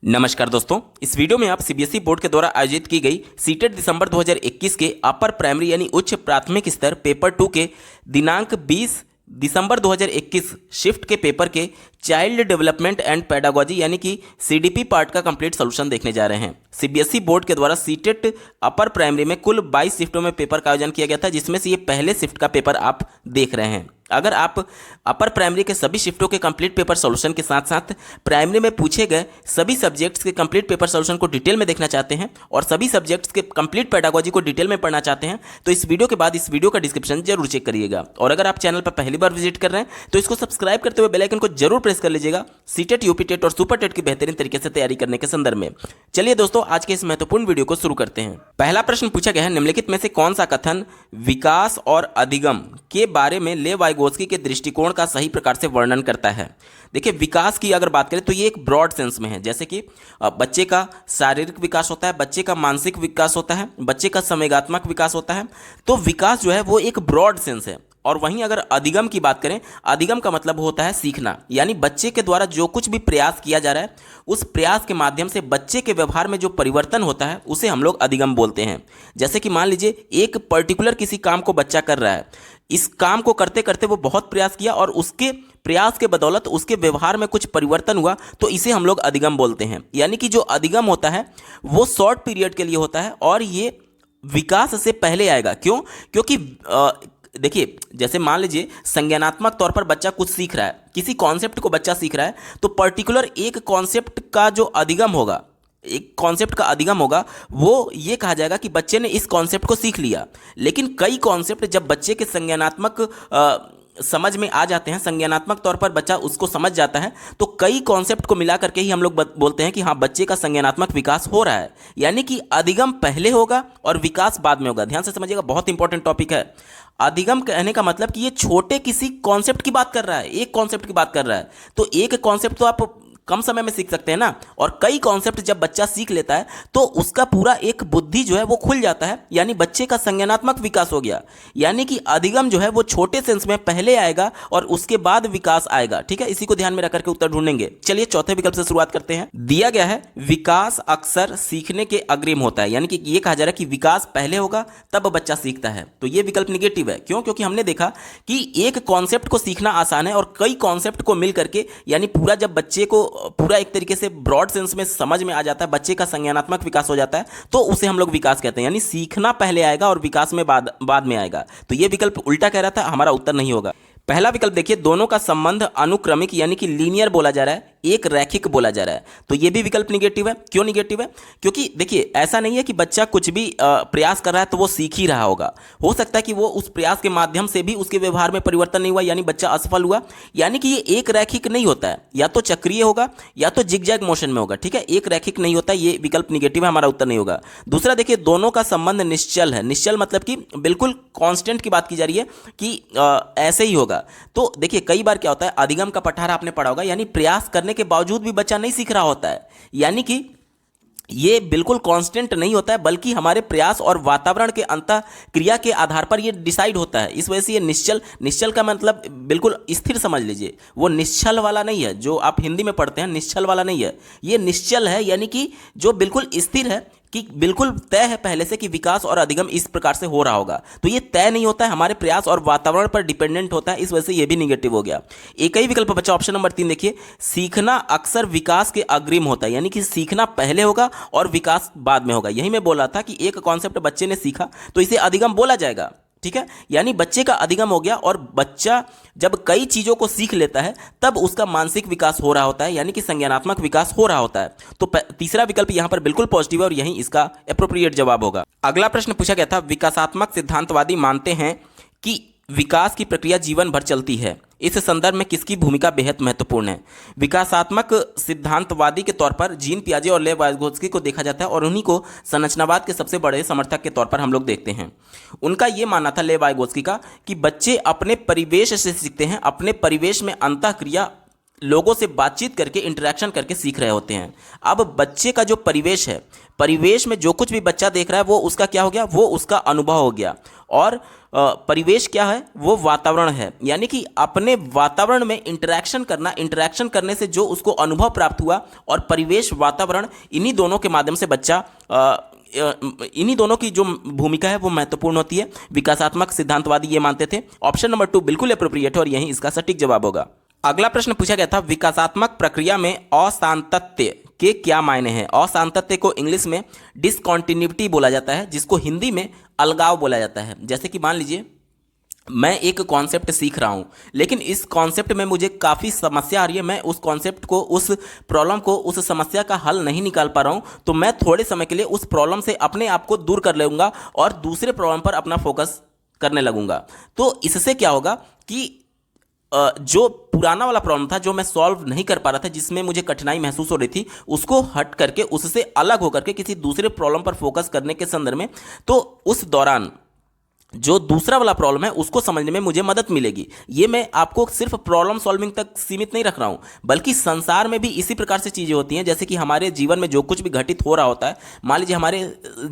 नमस्कार दोस्तों, इस वीडियो में आप सीबीएसई बोर्ड के द्वारा आयोजित की गई सीटेट दिसंबर 2021 के अपर प्राइमरी यानी उच्च प्राथमिक स्तर पेपर 2 के दिनांक 20 दिसंबर 2021 शिफ्ट के पेपर के चाइल्ड डेवलपमेंट एंड पेडागोजी यानी कि सीडीपी पार्ट का कंप्लीट सॉल्यूशन देखने जा रहे हैं। सीबीएसई बोर्ड के द्वारा सीटेट अपर प्राइमरी में कुल 22 शिफ्टों में पेपर का आयोजन किया गया था, जिसमें से ये पहले शिफ्ट का पेपर आप देख रहे हैं। अगर आप अपर प्राइमरी के सभी शिफ्टों के कंप्लीट पेपर सॉल्यूशन के साथ साथ प्राइमरी में पूछे गए सभी सब्जेक्ट्स के कंप्लीट पेपर सॉल्यूशन को डिटेल में देखना चाहते हैं और सभी सब्जेक्ट्स के कंप्लीट पेडागोजी को डिटेल में पढ़ना चाहते हैं, तो इस वीडियो के बाद इस वीडियो का डिस्क्रिप्शन जरूर चेक करिएगा। और अगर आप चैनल पर पहली बार विजिट कर रहे हैं तो इसको सब्सक्राइब करते हुए बेल आइकन को जरूर प्रेस कर लीजिएगा सीटेट, यूपी टेट और सुपर टेट की बेहतरीन तरीके से तैयारी करने के संदर्भ में। चलिए दोस्तों, आज के इस महत्वपूर्ण वीडियो को शुरू करते हैं। पहला प्रश्न पूछा गया है, निम्नलिखित में से कौन सा कथन विकास और अधिगम के बारे में लेव वाइगोत्स्की के दृष्टिकोण का सही प्रकार से वर्णन करता है। देखिए, विकास की अगर बात करें तो ये एक ब्रॉड सेंस में है, जैसे कि बच्चे का शारीरिक विकास होता है, बच्चे का मानसिक विकास होता है, बच्चे का संवेगात्मक विकास होता है। तो विकास जो है वो एक ब्रॉड सेंस है। और वहीं अगर अधिगम की बात करें, अधिगम का मतलब होता है सीखना, यानी बच्चे के द्वारा जो कुछ भी प्रयास किया जा रहा है उस प्रयास के माध्यम से बच्चे के व्यवहार में जो परिवर्तन होता है उसे हम लोग अधिगम बोलते हैं। जैसे कि मान लीजिए एक पर्टिकुलर किसी काम को बच्चा कर रहा है, इस काम को करते करते वो बहुत प्रयास किया और उसके प्रयास के बदौलत उसके व्यवहार में कुछ परिवर्तन हुआ, तो इसे हम लोग अधिगम बोलते हैं। यानी कि जो अधिगम होता है वो शॉर्ट पीरियड के लिए होता है और ये विकास से पहले आएगा। क्यों? क्योंकि देखिए, जैसे मान लीजिए संज्ञानात्मक तौर पर बच्चा कुछ सीख रहा है, किसी कॉन्सेप्ट को बच्चा सीख रहा है, तो पर्टिकुलर एक कॉन्सेप्ट का जो अधिगम होगा, एक कॉन्सेप्ट का अधिगम होगा, वो ये कहा जाएगा कि बच्चे ने इस कॉन्सेप्ट को सीख लिया। लेकिन कई कॉन्सेप्ट जब बच्चे के संज्ञानात्मक समझ में आ जाते हैं, संज्ञानात्मक तौर पर बच्चा उसको समझ जाता है, तो कई कॉन्सेप्ट को मिला करके ही हम लोग बोलते हैं कि हाँ, बच्चे का संज्ञानात्मक विकास हो रहा है। यानी कि अधिगम पहले होगा और विकास बाद में होगा। ध्यान से समझिएगा, बहुत इंपॉर्टेंट टॉपिक है। अधिगम कहने का मतलब कि ये छोटे किसी कॉन्सेप्ट की बात कर रहा है, एक कॉन्सेप्ट की बात कर रहा है। तो एक कॉन्सेप्ट तो आप कम समय में सीख सकते हैं ना, और कई कॉन्सेप्ट जब बच्चा सीख लेता है तो उसका पूरा एक बुद्धि जो है वो खुल जाता है, यानी बच्चे का संज्ञानात्मक विकास हो गया। यानी कि अधिगम जो है वो छोटे सेंस में पहले आएगा और उसके बाद विकास आएगा। ठीक है, इसी को ध्यान में रख करके उत्तर ढूंढेंगे। चलिए चौथे विकल्प से शुरुआत करते हैं। दिया गया है विकास अक्सर सीखने के अग्रिम होता है, यानी कि ये कहा जा रहा है कि विकास पहले होगा तब बच्चा सीखता है। तो ये विकल्प निगेटिव है। क्यों? क्योंकि हमने देखा कि एक कॉन्सेप्ट को सीखना आसान है और कई कॉन्सेप्ट को मिल करके, यानी पूरा जब बच्चे को पूरा एक तरीके से ब्रॉड सेंस में समझ में आ जाता है, बच्चे का संज्ञानात्मक विकास हो जाता है, तो उसे हम लोग विकास कहते हैं। यानी सीखना पहले आएगा और विकास में बाद में आएगा। तो ये विकल्प उल्टा कह रहा था, हमारा उत्तर नहीं होगा। पहला विकल्प देखिए, दोनों का संबंध अनुक्रमिक यानी कि लीनियर बोला जा रहा है, एक रैखिक बोला जा रहा है। तो ये भी विकल्प निगेटिव है। क्यों निगेटिव है? क्योंकि देखिए, ऐसा नहीं है कि बच्चा कुछ भी प्रयास कर रहा है तो वो सीख ही रहा होगा। हो सकता है कि वो उस प्रयास के माध्यम से भी उसके व्यवहार में परिवर्तन नहीं हुआ, यानी बच्चा असफल हुआ। यानी कि ये एक रैखिक नहीं होता है, या तो चक्रीय होगा या तो जिगजैग मोशन में होगा। ठीक है, एक रैखिक नहीं होता, ये विकल्प निगेटिव है, हमारा उत्तर नहीं होगा। दूसरा देखिए, दोनों का संबंध निश्चल है। निश्चल मतलब कि बिल्कुल कांस्टेंट की बात की जा रही है कि ऐसे ही होगा। तो देखिए, कई बार क्या होता है, अधिगम का पठार आपने पढ़ा होगा, यानी प्रयास करने के बावजूद भी बच्चा नहीं सीख रहा होता है। यानी कि ये बिल्कुल कांस्टेंट नहीं होता है, बल्कि हमारे प्रयास और वातावरण के अंतःक्रिया के आधार पर ये डिसाइड होता है। इस वजह से ये निश्चल का मतलब बिल्कुल स्थिर समझ लीजिए। वो निश्चल वाला नहीं है जो आप हिंदी में पढ़ते हैं, निश्चल वाला नहीं है। ये निश्चल है, यानी कि जो बिल्कुल स्थिर है, कि बिल्कुल तय है पहले से कि विकास और अधिगम इस प्रकार से हो रहा होगा। तो ये तय नहीं होता है, हमारे प्रयास और वातावरण पर डिपेंडेंट होता है। इस वजह से ये भी निगेटिव हो गया। एक ही विकल्प बचा, ऑप्शन नंबर 3 देखिए, सीखना अक्सर विकास के अग्रिम होता है, यानी कि सीखना पहले होगा और विकास बाद में होगा। यही मैं बोला था कि एक कॉन्सेप्ट बच्चे ने सीखा तो इसे अधिगम बोला जाएगा। ठीक है, यानी बच्चे का अधिगम हो गया और बच्चा जब कई चीज़ों को सीख लेता है तब उसका मानसिक विकास हो रहा होता है, यानी कि संज्ञानात्मक विकास हो रहा होता है। तो तीसरा विकल्प यहां पर बिल्कुल पॉजिटिव है और यही इसका एप्रोप्रिएट जवाब होगा। अगला प्रश्न पूछा गया था, विकासात्मक सिद्धांतवादी मानते हैं कि विकास की प्रक्रिया जीवन भर चलती है। इस संदर्भ में किसकी भूमिका बेहद महत्वपूर्ण है? विकासात्मक सिद्धांतवादी के तौर पर जीन पियाजे और लेव वाइगोत्स्की को देखा जाता है और उन्हीं को संरचनावाद के सबसे बड़े समर्थक के तौर पर हम लोग देखते हैं। उनका ये मानना था, लेव वाइगोत्स्की का, कि बच्चे अपने परिवेश से सीखते हैं, अपने परिवेश में अंतःक्रिया लोगों से बातचीत करके, इंटरेक्शन करके सीख रहे होते हैं। अब बच्चे का जो परिवेश है, परिवेश में जो कुछ भी बच्चा देख रहा है वो उसका क्या हो गया? वो उसका अनुभव हो गया। और परिवेश क्या है, वो वातावरण है। यानी कि अपने वातावरण में इंटरेक्शन करना, इंटरेक्शन करने से जो उसको अनुभव प्राप्त हुआ, और परिवेश वातावरण, इन्हीं दोनों के माध्यम से बच्चा इन्हीं दोनों की जो भूमिका है वो महत्वपूर्ण होती है। विकासात्मक सिद्धांतवादी ये मानते थे। ऑप्शन नंबर 2 बिल्कुल अप्रोप्रिएट है और यही इसका सटीक जवाब होगा। अगला प्रश्न पूछा गया था, विकासात्मक प्रक्रिया में असांतत्य के क्या मायने हैं। असांतत्य को इंग्लिश में डिसकॉन्टिन्यूटी बोला जाता है, जिसको हिंदी में अलगाव बोला जाता है। जैसे कि मान लीजिए मैं एक कॉन्सेप्ट सीख रहा हूं, लेकिन इस कॉन्सेप्ट में मुझे काफ़ी समस्या आ रही है, मैं उस कॉन्सेप्ट को, उस प्रॉब्लम को, उस समस्या का हल नहीं निकाल पा रहा हूं, तो मैं थोड़े समय के लिए उस प्रॉब्लम से अपने आप को दूर कर लूँगा और दूसरे प्रॉब्लम पर अपना फोकस करने लगूंगा। तो इससे क्या होगा कि जो पुराना वाला प्रॉब्लम था, जो मैं सॉल्व नहीं कर पा रहा था, जिसमें मुझे कठिनाई महसूस हो रही थी, उसको हट करके, उससे अलग होकर के किसी दूसरे प्रॉब्लम पर फोकस करने के संदर्भ में, तो उस दौरान जो दूसरा वाला प्रॉब्लम है उसको समझने में मुझे मदद मिलेगी। ये मैं आपको सिर्फ प्रॉब्लम सॉल्विंग तक सीमित नहीं रख रहा हूं, बल्कि संसार में भी इसी प्रकार से चीज़ें होती हैं। जैसे कि हमारे जीवन में जो कुछ भी घटित हो रहा होता है, मान लीजिए हमारे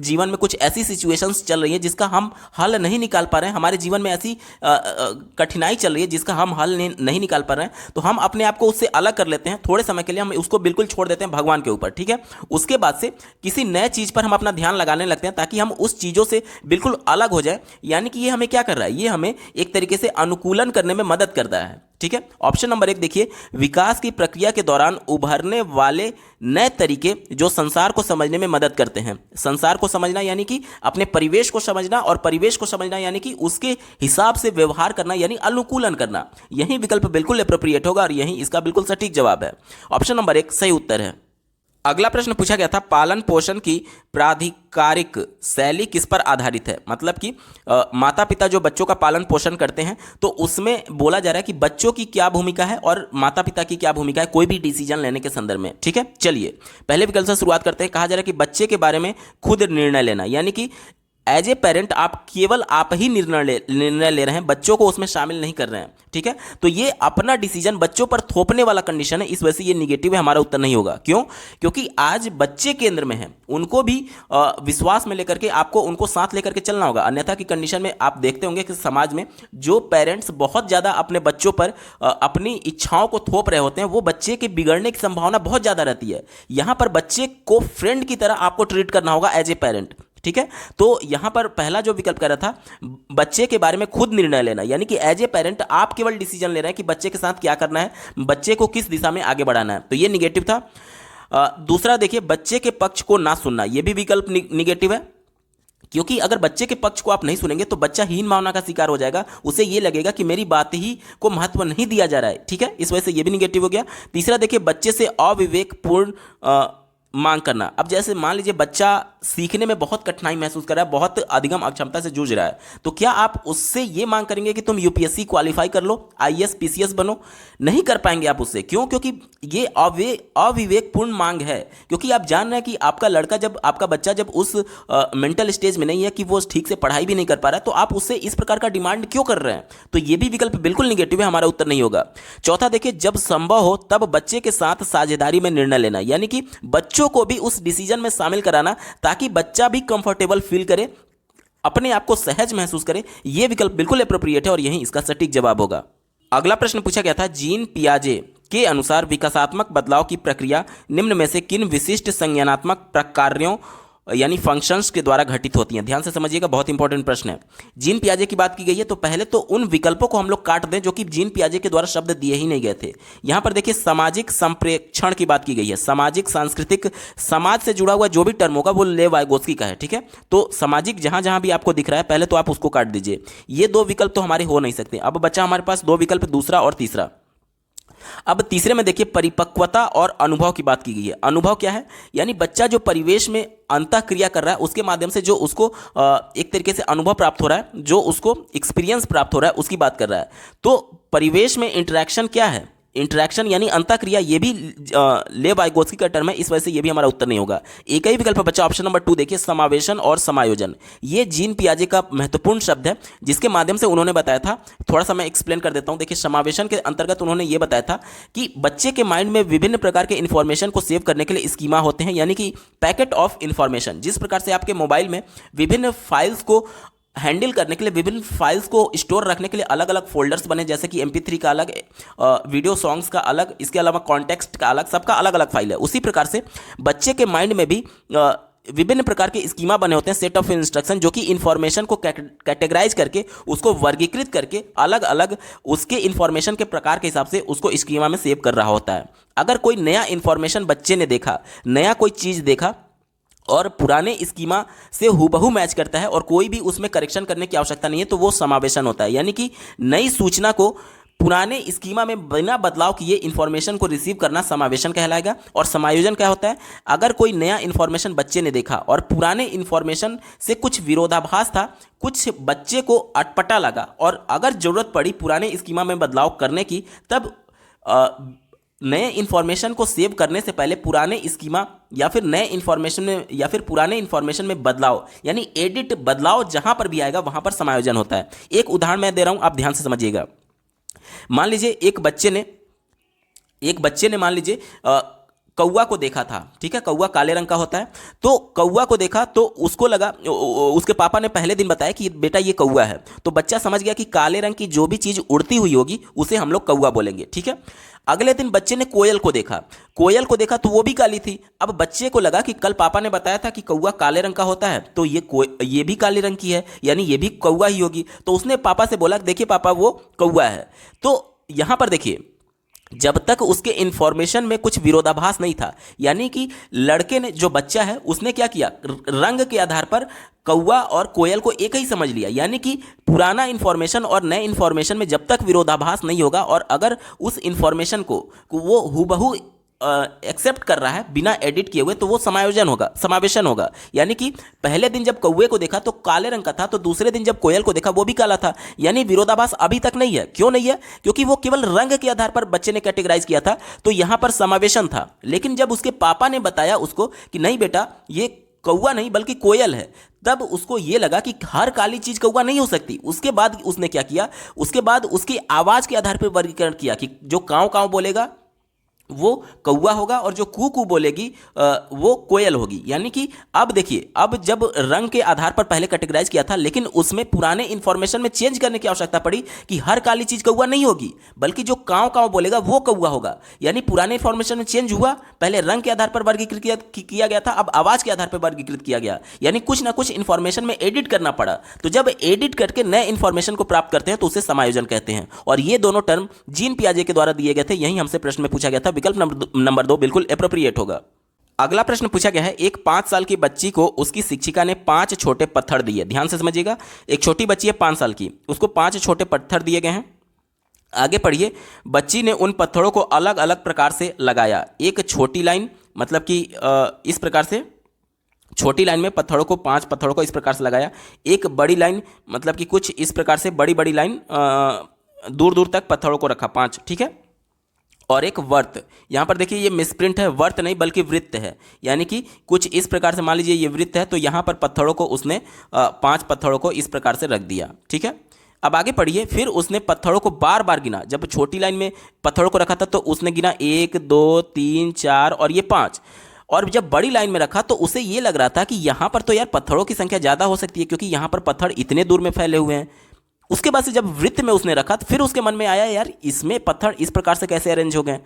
जीवन में कुछ ऐसी सिचुएशंस चल रही है जिसका हम हल नहीं निकाल पा रहे हैं, हमारे जीवन में ऐसी कठिनाई चल रही है जिसका हम हल नहीं निकाल पा रहे हैं, तो हम अपने आप को उससे अलग कर लेते हैं। थोड़े समय के लिए हम उसको बिल्कुल छोड़ देते हैं भगवान के ऊपर, ठीक है। उसके बाद से किसी नए चीज़ पर हम अपना ध्यान लगाने लगते हैं ताकि हम उस चीज़ों से बिल्कुल अलग हो जाए। यानी कि ये हमें क्या कर रहा है, ये हमें एक तरीके से अनुकूलन करने में मदद करता है, ठीक है। ऑप्शन नंबर 1 देखिए, विकास की प्रक्रिया के दौरान उभरने वाले नए तरीके जो संसार को समझने में मदद करते हैं। संसार को समझना यानी कि अपने परिवेश को समझना, और परिवेश को समझना यानी कि उसके हिसाब से व्यवहार करना, यानी अनुकूलन करना। यही विकल्प बिल्कुल एप्रोप्रिएट होगा और यही इसका बिल्कुल सटीक जवाब है। ऑप्शन नंबर 1 सही उत्तर है। अगला प्रश्न पूछा गया था, पालन पोषण की प्राधिकारिक शैली किस पर आधारित है। मतलब कि माता पिता जो बच्चों का पालन पोषण करते हैं, तो उसमें बोला जा रहा है कि बच्चों की क्या भूमिका है और माता पिता की क्या भूमिका है कोई भी डिसीजन लेने के संदर्भ में, ठीक है। चलिए पहले विकल्प से शुरुआत करते हैं। कहा जा रहा है कि बच्चे के बारे में खुद निर्णय लेना, यानी कि एज ए पेरेंट केवल आप ही निर्णय ले रहे हैं, बच्चों को उसमें शामिल नहीं कर रहे हैं, ठीक है। तो ये अपना डिसीजन बच्चों पर थोपने वाला कंडीशन है, इस वजह से ये निगेटिव है, हमारा उत्तर नहीं होगा। क्यों? क्योंकि आज बच्चे केंद्र में हैं, उनको भी विश्वास में लेकर के आपको उनको साथ लेकर के चलना होगा। अन्यथा की कंडीशन में आप देखते होंगे कि समाज में जो पेरेंट्स बहुत ज़्यादा अपने बच्चों पर अपनी इच्छाओं को थोप रहे होते हैं, वो बच्चे के बिगड़ने की संभावना बहुत ज़्यादा रहती है। यहाँ पर बच्चे को फ्रेंड की तरह आपको ट्रीट करना होगा एज ए पेरेंट, ठीक है। तो यहां पर पहला जो विकल्प कह रहा था, बच्चे के बारे में खुद निर्णय लेना, यानी कि एज ए पेरेंट आप केवल डिसीजन ले रहे हैं कि बच्चे के साथ क्या करना है, बच्चे को किस दिशा में आगे बढ़ाना है, तो ये निगेटिव था। दूसरा देखिए, बच्चे के पक्ष को ना सुनना, यह भी विकल्प निगेटिव है, क्योंकि अगर बच्चे के पक्ष को आप नहीं सुनेंगे तो बच्चा हीन भावना का शिकार हो जाएगा, उसे ये लगेगा कि मेरी बात ही को महत्व नहीं दिया जा रहा है, ठीक है। इस वजह से ये भी निगेटिव हो गया। तीसरा देखिए, बच्चे से अविवेकपूर्ण मांग करना। अब जैसे मान लीजिए बच्चा सीखने में बहुत कठिनाई महसूस कर रहा है, बहुत अधिगम अक्षमता से जूझ रहा है, तो क्या आप उससे ये मांग करेंगे कि तुम यूपीएससी क्वालिफाई कर लो, आईएएस पीसीएस बनो? नहीं कर पाएंगे आप उससे। क्यों? क्योंकि ये अविवेकपूर्ण मांग है, क्योंकि आप जान रहे हैं कि आपका बच्चा जब उस मेंटल स्टेज में नहीं है कि वो ठीक से पढ़ाई भी नहीं कर पा रहा है, तो आप उससे इस प्रकार का डिमांड क्यों कर रहे हैं? तो ये भी विकल्प बिल्कुल निगेटिव है, हमारा उत्तर नहीं होगा। चौथा देखिए, जब संभव हो तब बच्चे के साथ साझेदारी में निर्णय लेना, यानी कि बच्चों को भी उस डिसीजन में शामिल कराना ताकि बच्चा भी कंफर्टेबल फील करे, अपने आप को सहज महसूस करे। यह विकल्प बिल्कुल एप्रोप्रिएट है और यही इसका सटीक जवाब होगा। अगला प्रश्न पूछा गया था, जीन पियाजे के अनुसार विकासात्मक बदलाव की प्रक्रिया निम्न में से किन विशिष्ट संज्ञानात्मक प्रकारों यानी फंक्शंस के द्वारा घटित होती हैं? ध्यान से समझिएगा, बहुत इंपॉर्टेंट प्रश्न है। जीन पियाजे की बात की गई है, तो पहले तो उन विकल्पों को हम लोग काट दें जो कि जीन पियाजे के द्वारा शब्द दिए ही नहीं गए थे। यहां पर देखिए, सामाजिक संप्रेक्षण की बात की गई है। सामाजिक, सांस्कृतिक, समाज से जुड़ा हुआ जो भी टर्म होगा वो लेव वाइगोत्स्की का है, ठीक है। तो सामाजिक जहां जहां भी आपको दिख रहा है, पहले तो आप उसको काट दीजिए। ये दो विकल्प तो हमारे हो नहीं सकते। अब बचा हमारे पास दो विकल्प, दूसरा और तीसरा। अब तीसरे में देखिए, परिपक्वता और अनुभव की बात की गई है। अनुभव क्या है? यानी बच्चा जो परिवेश में अंतःक्रिया कर रहा है, उसके माध्यम से जो उसको एक तरीके से अनुभव प्राप्त हो रहा है, जो उसको एक्सपीरियंस प्राप्त हो रहा है, उसकी बात कर रहा है। तो परिवेश में इंटरेक्शन क्या है? इंटरेक्शन यानी अंतःक्रिया, ये भी लेव वाइगोत्स्की का टर्म है, इस वजह से ये भी हमारा उत्तर नहीं होगा। एक ही विकल्प बचा, ऑप्शन नंबर 2 देखिए, समावेशन और समायोजन। ये जीन पियाजे का महत्वपूर्ण शब्द है, जिसके माध्यम से उन्होंने बताया था, थोड़ा सा मैं एक्सप्लेन कर देता हूं। देखिए, समावेशन के अंतर्गत उन्होंने ये बताया था कि बच्चे के माइंड में विभिन्न प्रकार के इंफॉर्मेशन को सेव करने के लिए स्कीमा होते हैं, यानी कि पैकेट ऑफ इंफॉर्मेशन। जिस प्रकार से आपके मोबाइल में विभिन्न फाइल्स को हैंडल करने के लिए, विभिन्न फाइल्स को स्टोर रखने के लिए अलग अलग फोल्डर्स बने, जैसे कि MP3 का अलग, वीडियो सॉन्ग्स का अलग, इसके अलावा कॉन्टेक्स्ट का अलग, सबका अलग अलग फाइल है। उसी प्रकार से बच्चे के माइंड में भी विभिन्न प्रकार के स्कीमा बने होते हैं, सेट ऑफ इंस्ट्रक्शन, जो कि इंफॉर्मेशन को कैटेगराइज करके, उसको वर्गीकृत करके अलग अलग उसके इंफॉर्मेशन के प्रकार के हिसाब से उसको स्कीमा में सेव कर रहा होता है। अगर कोई नया इंफॉर्मेशन बच्चे ने देखा, नया कोई चीज़ देखा और पुराने स्कीमा से हूबहू मैच करता है और कोई भी उसमें करेक्शन करने की आवश्यकता नहीं है, तो वो समावेशन होता है। यानी कि नई सूचना को पुराने स्कीमा में बिना बदलाव किए इंफॉर्मेशन को रिसीव करना समावेशन कहलाएगा। और समायोजन क्या होता है? अगर कोई नया इंफॉर्मेशन बच्चे ने देखा और पुराने इंफॉर्मेशन से कुछ विरोधाभास था, कुछ बच्चे को अटपटा लगा और अगर जरूरत पड़ी पुराने स्कीमा में बदलाव करने की, तब नए इंफॉर्मेशन को सेव करने से पहले पुराने स्कीमा या फिर नए इंफॉर्मेशन में या फिर पुराने इंफॉर्मेशन में बदलाव, यानी एडिट, बदलाव जहां पर भी आएगा वहां पर समायोजन होता है। एक उदाहरण मैं दे रहा हूं, आप ध्यान से समझिएगा। मान लीजिए एक बच्चे ने मान लीजिए कौवा को देखा था, ठीक है, कौवा काले रंग का होता है। तो कौवा को देखा तो उसको लगा, उसके पापा ने पहले दिन बताया कि बेटा ये कौवा है, तो बच्चा समझ गया कि काले रंग की जो भी चीज़ उड़ती हुई होगी उसे हम लोग कौवा बोलेंगे, ठीक है। अगले दिन बच्चे ने कोयल को देखा तो वो भी काली थी। अब बच्चे को लगा कि कल पापा ने बताया था कि कौवा काले रंग का होता है, तो ये भी काले रंग की है, यानी ये भी कौवा ही होगी। तो उसने पापा से बोला, देखिए पापा वो कौवा है। तो यहां पर देखिए, जब तक उसके इंफॉर्मेशन में कुछ विरोधाभास नहीं था, यानी कि लड़के ने, जो बच्चा है, उसने क्या किया, रंग के आधार पर कौवा और कोयल को एक ही समझ लिया। यानी कि पुराना इंफॉर्मेशन और नए इंफॉर्मेशन में जब तक विरोधाभास नहीं होगा और अगर उस इंफॉर्मेशन को वो हूबहू एक्सेप्ट कर रहा है बिना एडिट किए हुए, तो वो समावेशन होगा। यानी कि पहले दिन जब कौवे को देखा तो काले रंग का था, तो दूसरे दिन जब कोयल को देखा वो भी काला था। यानी विरोधाभास अभी तक नहीं है। क्यों नहीं है? क्योंकि वो केवल रंग के आधार पर बच्चे ने कैटेगराइज किया था, तो यहां पर समावेशन था। लेकिन जब उसके पापा ने बताया उसको कि नहीं बेटा ये कौवा नहीं बल्कि कोयल है, तब उसको ये लगा कि हर काली चीज कौवा नहीं हो सकती। उसके बाद उसने क्या किया, उसके बाद उसकी आवाज के आधार पर वर्गीकरण किया कि जो कांव कांव बोलेगा वो कौवा होगा और जो कू कू बोलेगी वो कोयल होगी। यानी कि अब देखिए, अब जब रंग के आधार पर पहले कैटेगराइज किया था, लेकिन उसमें पुराने इंफॉर्मेशन में चेंज करने की आवश्यकता पड़ी कि हर काली चीज कौवा नहीं होगी बल्कि जो कांव कांव बोलेगा वो कौवा होगा। यानी पुराने इंफॉर्मेशन में चेंज हुआ, पहले रंग के आधार पर वर्गीकृत किया गया था, अब आवाज के आधार पर वर्गीकृत किया गया। यानी कुछ ना कुछ इंफॉर्मेशन में एडिट करना पड़ा। तो जब एडिट करके नए इंफॉर्मेशन को प्राप्त करते हैं तो उसे समायोजन कहते हैं। और ये दोनों टर्म जीन पियाजे के द्वारा दिए गए थे। यही हमसे प्रश्न में पूछा गया था। विकल्प नंबर 2 बिल्कुल एप्रोप्रिएट होगा। अगला प्रश्न पूछा गया है, एक 5 साल की बच्ची को उसकी शिक्षिका ने 5 छोटे पत्थर दिए। ध्यान से समझिएगा, एक छोटी बच्ची है 5 साल की, उसको 5 छोटे पत्थर दिए गए हैं। आगे पढ़िए, बच्ची ने उन पत्थरों को अलग अलग प्रकार से लगाया। एक छोटी लाइन, मतलब कि इस प्रकार से छोटी लाइन में पत्थरों को 5 पत्थरों को इस प्रकार से लगाया। एक बड़ी लाइन, मतलब कि कुछ इस प्रकार से बड़ी बड़ी लाइन दूर दूर तक पत्थरों को रखा 5, ठीक है। और एक वर्त, यहां पर देखिए ये मिसप्रिंट है, वर्त नहीं बल्कि वृत्त है। यानी कि कुछ इस प्रकार से, मान लीजिए ये वृत्त है तो यहां पर पत्थरों को उसने 5 पत्थरों को इस प्रकार से रख दिया, ठीक है। अब आगे पढ़िए, फिर उसने पत्थरों को बार बार गिना। जब छोटी लाइन में पत्थरों को रखा था तो उसने गिना 1 2 3 4 और ये 5। और जब बड़ी लाइन में रखा तो उसे ये लग रहा था कि यहां पर तो यार पत्थरों की संख्या ज़्यादा हो सकती है, क्योंकि यहां पर पत्थर इतने दूर में फैले हुए हैं। उसके बाद से जब वृत्त में उसने रखा तो फिर उसके मन में आया, यार इसमें पत्थर इस प्रकार से कैसे अरेंज हो गए।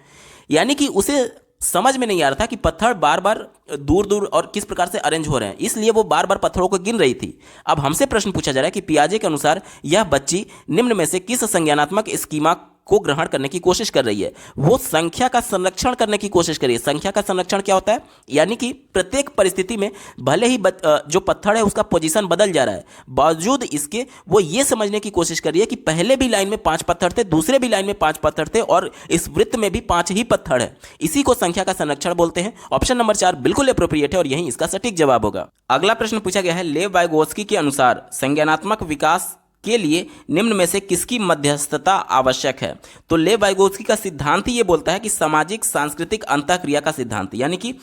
यानी कि उसे समझ में नहीं आ रहा था कि पत्थर बार बार दूर दूर और किस प्रकार से अरेंज हो रहे हैं, इसलिए वो बार बार पत्थरों को गिन रही थी। अब हमसे प्रश्न पूछा जा रहा है कि पियाजे के अनुसार यह बच्ची निम्न में से किस संज्ञानात्मक स्कीमा को ग्रहण करने की कोशिश कर रही है। वो संख्या का संरक्षण करने की कोशिश कर रही है। संख्या का संरक्षण क्या होता है? यानी कि प्रत्येक परिस्थिति में भले ही जो पत्थर है उसका पोजीशन बदल जा रहा है, बावजूद इसके वो ये समझने की कोशिश कर रही है कि पहले भी लाइन में 5 पत्थर थे, दूसरे भी लाइन में 5 पत्थर थे और इस वृत्त में भी 5 ही पत्थर है। इसी को संख्या का संरक्षण बोलते हैं। ऑप्शन नंबर 4 बिल्कुल एप्रोप्रिएट है और यही इसका सटीक जवाब होगा। अगला प्रश्न पूछा गया है, लेव वाइगोत्स्की के अनुसार संज्ञानात्मक विकास के लिए निम्न में से किसकी मध्यस्थता आवश्यक है। तो लेव वाइगोत्स्की का सिद्धांत ये बोलता है कि सामाजिक सांस्कृतिक अंतःक्रिया का सिद्धांत, यानी कि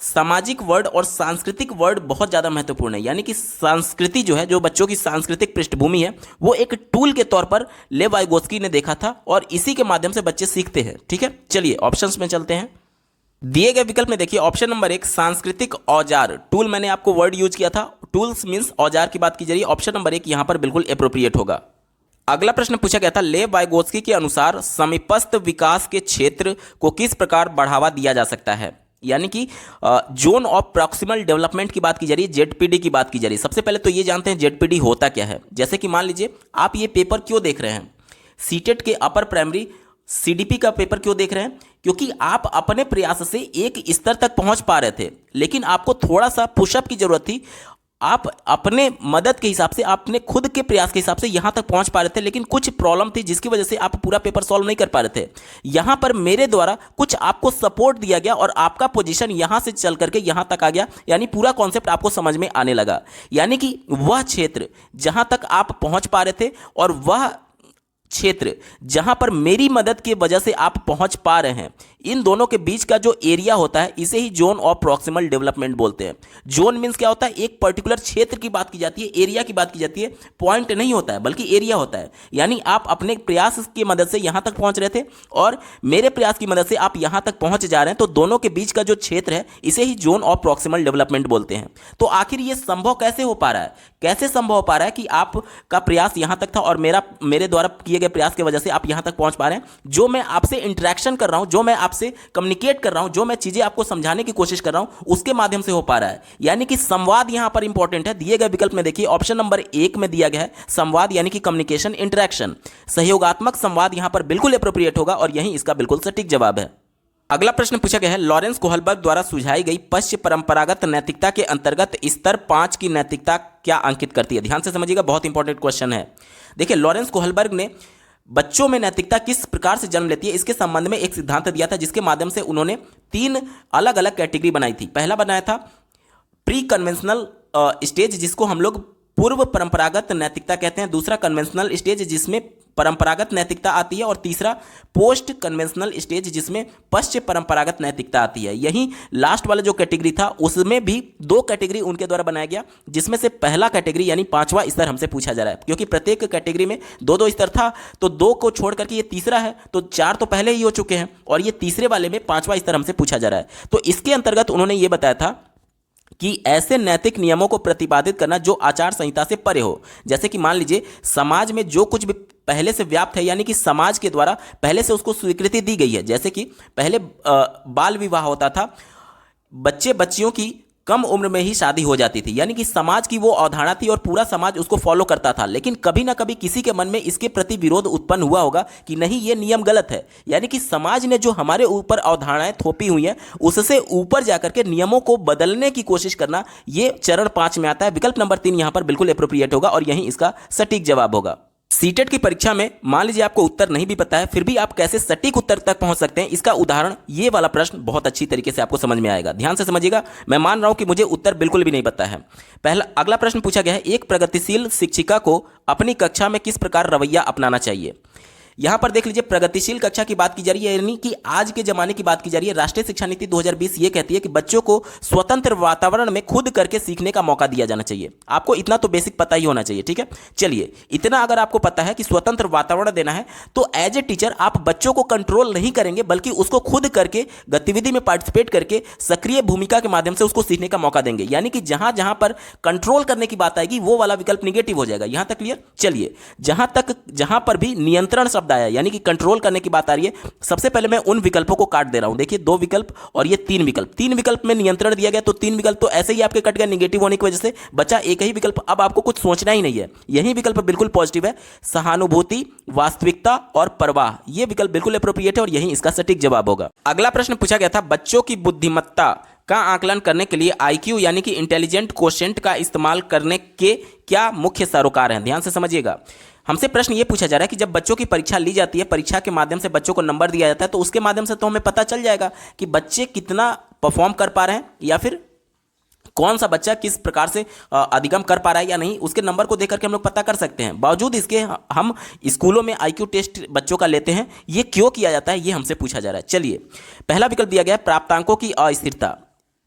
सामाजिक वर्ड और सांस्कृतिक वर्ड बहुत ज़्यादा महत्वपूर्ण है। यानी कि संस्कृति जो है, जो बच्चों की सांस्कृतिक पृष्ठभूमि है, वो एक टूल के तौर पर लेव वाइगोत्स्की ने देखा था और इसी के माध्यम से बच्चे सीखते हैं, ठीक है। चलिए ऑप्शंस में चलते हैं। दिए गए विकल्प में देखिए, ऑप्शन नंबर 1 सांस्कृतिक औजार, टूल मैंने आपको वर्ड यूज किया था, टूल्स मीन्स औजार की बात की जा रही है। ऑप्शन नंबर 1 यहां पर बिल्कुल एप्रोप्रिएट होगा। अगला प्रश्न पूछा गया था, लेव वाइगोत्स्की के अनुसार समीपस्थ विकास के क्षेत्र को किस प्रकार बढ़ावा दिया जा सकता है, यानी कि जोन ऑफ प्रॉक्सिमल डेवलपमेंट की बात की जा रही है, जेडपीडी की बात की जा रही है। सबसे पहले तो ये जानते हैं जेडपीडी होता क्या है। जैसे कि मान लीजिए आप ये पेपर क्यों देख रहे हैं, सीटेट के अपर प्राइमरी सीडीपी का पेपर क्यों देख रहे हैं, क्योंकि आप अपने प्रयास से एक स्तर तक पहुंच पा रहे थे, लेकिन आपको थोड़ा सा पुशअप की जरूरत थी। आप अपने मदद के हिसाब से, अपने खुद के प्रयास के हिसाब से यहां तक पहुंच पा रहे थे, लेकिन कुछ प्रॉब्लम थी जिसकी वजह से आप पूरा पेपर सॉल्व नहीं कर पा रहे थे। यहां पर मेरे द्वारा कुछ आपको सपोर्ट दिया गया और आपका पोजीशन यहां से चल करके यहां तक आ गया, यानी पूरा कॉन्सेप्ट आपको समझ में आने लगा। यानी कि वह क्षेत्र जहां तक आप पहुंच पा रहे थे और वह क्षेत्र जहां पर मेरी मदद की वजह से आप पहुंच पा रहे हैं, इन दोनों के बीच का जो एरिया होता है इसे ही जोन ऑफ प्रॉक्सिमल डेवलपमेंट बोलते हैं। जोन मींस क्या होता है, एक पर्टिकुलर क्षेत्र की बात की जाती है, एरिया की बात की जाती है, पॉइंट नहीं होता है बल्कि एरिया होता है। यानी आप अपने प्रयास की मदद से यहां तक पहुंच रहे थे और मेरे प्रयास की मदद से आप यहां तक पहुंच जा रहे हैं, तो दोनों के बीच का जो क्षेत्र है इसे ही जोन ऑफ प्रॉक्सिमल डेवलपमेंट बोलते हैं। तो आखिर यह संभव कैसे हो पा रहा है, कैसे संभव हो पा रहा है कि आपका प्रयास यहां तक था और मेरे द्वारा किए गए प्रयास की वजह से आप यहां तक पहुंच पा रहे हैं। जो मैं आपसे इंटरेक्शन कर रहा हूं, जो मैं आपसे कम्युनिकेट कर रहा हूं, जो मैं चीजें आपको समझाने की कोशिश कर रहा हूं, उसके माध्यम से हो पा रहा है। यानी कि संवाद यहां पर इंपॉर्टेंट है। दिए गए विकल्प में देखिए ऑप्शन नंबर 1 में दिया गया है संवाद, यानी कि कम्युनिकेशन, इंटरेक्शन, सहयोगात्मक संवाद यहां पर बिल्कुल एप्रोप्रिएट होगा और यही इसका बिल्कुल सटीक जवाब है। अगला प्रश्न पूछा गया है, लॉरेंस कोहलबर्ग द्वारा सुझाई गई पश्च परंपरागत नैतिकता के अंतर्गत स्तर 5 की नैतिकता क्या अंकित करती है। ध्यान से समझिएगा, बहुत इंपॉर्टेंट क्वेश्चन है। देखिए लॉरेंस कोहलबर्ग ने बच्चों में नैतिकता किस प्रकार से जन्म लेती है इसके संबंध में एक सिद्धांत दिया था, जिसके माध्यम से उन्होंने 3 अलग अलग कैटेगरी बनाई थी। पहला बनाया था प्री कन्वेंशनल स्टेज, जिसको हम लोग पूर्व परंपरागत नैतिकता कहते हैं। दूसरा कन्वेंशनल स्टेज जिसमें परंपरागत नैतिकता आती है और तीसरा पोस्ट कन्वेंशनल स्टेज जिसमें पश्चिम परंपरागत नैतिकता आती है। यही लास्ट वाला जो कैटेगरी था उसमें भी 2 कैटेगरी उनके द्वारा बनाया गया, जिसमें से पहला कैटेगरी यानी 5वां स्तर हमसे पूछा जा रहा है। क्योंकि प्रत्येक कैटेगरी में 2-2 स्तर था, तो 2 को छोड़ करके ये तीसरा है, तो 4 तो पहले ही हो चुके हैं और ये तीसरे वाले में 5वां स्तर हमसे पूछा जा रहा है। तो इसके अंतर्गत उन्होंने ये बताया था कि ऐसे नैतिक नियमों को प्रतिपादित करना जो आचार संहिता से परे हो। जैसे कि मान लीजिए समाज में जो कुछ भी पहले से व्याप्त है, यानी कि समाज के द्वारा पहले से उसको स्वीकृति दी गई है। जैसे कि पहले बाल विवाह होता था, बच्चे बच्चियों की कम उम्र में ही शादी हो जाती थी, यानी कि समाज की वो अवधारणा थी और पूरा समाज उसको फॉलो करता था। लेकिन कभी ना कभी किसी के मन में इसके प्रति विरोध उत्पन्न हुआ होगा कि नहीं, ये नियम गलत है। यानी कि समाज ने जो हमारे ऊपर अवधारणाएं थोपी हुई हैं उससे ऊपर जाकर के नियमों को बदलने की कोशिश करना, ये चरण 5 में आता है। विकल्प नंबर 3 यहां पर बिल्कुल एप्रोप्रिएट होगा और यही इसका सटीक जवाब होगा। सीटेट की परीक्षा में मान लीजिए आपको उत्तर नहीं भी पता है, फिर भी आप कैसे सटीक उत्तर तक पहुंच सकते हैं, इसका उदाहरण ये वाला प्रश्न बहुत अच्छी तरीके से आपको समझ में आएगा। ध्यान से समझिएगा, मैं मान रहा हूं कि मुझे उत्तर बिल्कुल भी नहीं पता है। अगला प्रश्न पूछा गया है, एक प्रगतिशील शिक्षिका को अपनी कक्षा में किस प्रकार रवैया अपनाना चाहिए। यहां पर देख लीजिए, प्रगतिशील कक्षा की बात की जा रही है, यानी कि आज के जमाने की बात की जा रही है। राष्ट्रीय शिक्षा नीति 2020 ये कहती है कि बच्चों को स्वतंत्र वातावरण में खुद करके सीखने का मौका दिया जाना चाहिए। आपको इतना तो बेसिक पता ही होना चाहिए, ठीक है। चलिए, इतना अगर आपको पता है कि स्वतंत्र वातावरण देना है, तो एज ए टीचर आप बच्चों को कंट्रोल नहीं करेंगे, बल्कि उसको खुद करके गतिविधि में पार्टिसिपेट करके सक्रिय भूमिका के माध्यम से उसको सीखने का मौका देंगे। यानी कि जहां जहां पर कंट्रोल करने की बात आएगी वो वाला विकल्प निगेटिव हो जाएगा। यहां तक क्लियर। चलिए, जहां पर भी नियंत्रण आया यानी कि कंट्रोल करने की बात आ रही है, सबसे पहले मैं उन विकल्पों को काट दे रहा हूं। देखिए 2 विकल्प और ये 3 विकल्प, 3 विकल्प में नियंत्रण दिया गया, तो 3 विकल्प तो ऐसे ही आपके कट गए निगेटिव होने की वजह से, बचा एक ही विकल्प। अब आपको कुछ सोचना ही नहीं है, यही विकल्प बिल्कुल पॉजिटिव है, सहानुभूति, वास्तविकता और परवाह। ये विकल्प बिल्कुल एप्रोप्रिएट है और यही इसका सटीक जवाब होगा। अगला प्रश्न पूछा गया था, बच्चों की बुद्धिमत्ता का आकलन करने के लिए IQ यानी कि इंटेलिजेंट कोशेंट का इस्तेमाल करने के क्या मुख्य सरोकार हैं। ध्यान से समझिएगा, हमसे प्रश्न ये पूछा जा रहा है कि जब बच्चों की परीक्षा ली जाती है, परीक्षा के माध्यम से बच्चों को नंबर दिया जाता है, तो उसके माध्यम से तो हमें पता चल जाएगा कि बच्चे कितना परफॉर्म कर पा रहे हैं या फिर कौन सा बच्चा किस प्रकार से अधिगम कर पा रहा है या नहीं, उसके नंबर को देख करके हम लोग पता कर सकते हैं। बावजूद इसके हम स्कूलों में IQ टेस्ट बच्चों का लेते हैं। ये क्यों किया जाता है, ये हमसे पूछा जा रहा है। चलिए, पहला विकल्प दिया गया है प्राप्तांकों की अस्थिरता।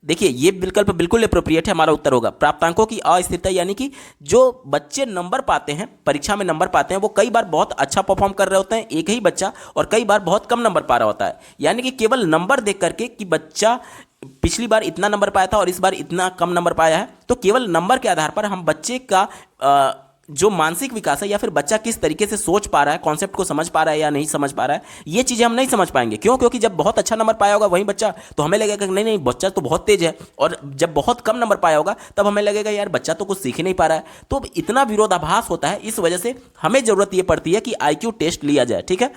देखिए ये विकल्प बिल्कुल एप्रोप्रिएट है, हमारा उत्तर होगा प्राप्तांकों की अस्थिरता। यानी कि जो बच्चे नंबर पाते हैं, परीक्षा में नंबर पाते हैं, वो कई बार बहुत अच्छा परफॉर्म कर रहे होते हैं एक ही बच्चा, और कई बार बहुत कम नंबर पा रहा होता है। यानी कि केवल नंबर देख करके कि बच्चा पिछली बार इतना नंबर पाया था और इस बार इतना कम नंबर पाया है, तो केवल नंबर के आधार पर हम बच्चे का जो मानसिक विकास है या फिर बच्चा किस तरीके से सोच पा रहा है, कॉन्सेप्ट को समझ पा रहा है या नहीं समझ पा रहा है, ये चीज़ें हम नहीं समझ पाएंगे। क्यों? क्योंकि जब बहुत अच्छा नंबर पाया होगा वही बच्चा, तो हमें लगेगा कि नहीं नहीं बच्चा तो बहुत तेज है, और जब बहुत कम नंबर पाया होगा तब हमें लगेगा यार बच्चा तो कुछ सीख ही नहीं पा रहा है। तो इतना विरोधाभास होता है, इस वजह से हमें जरूरत ये पड़ती है कि IQ टेस्ट लिया जाए। ठीक है।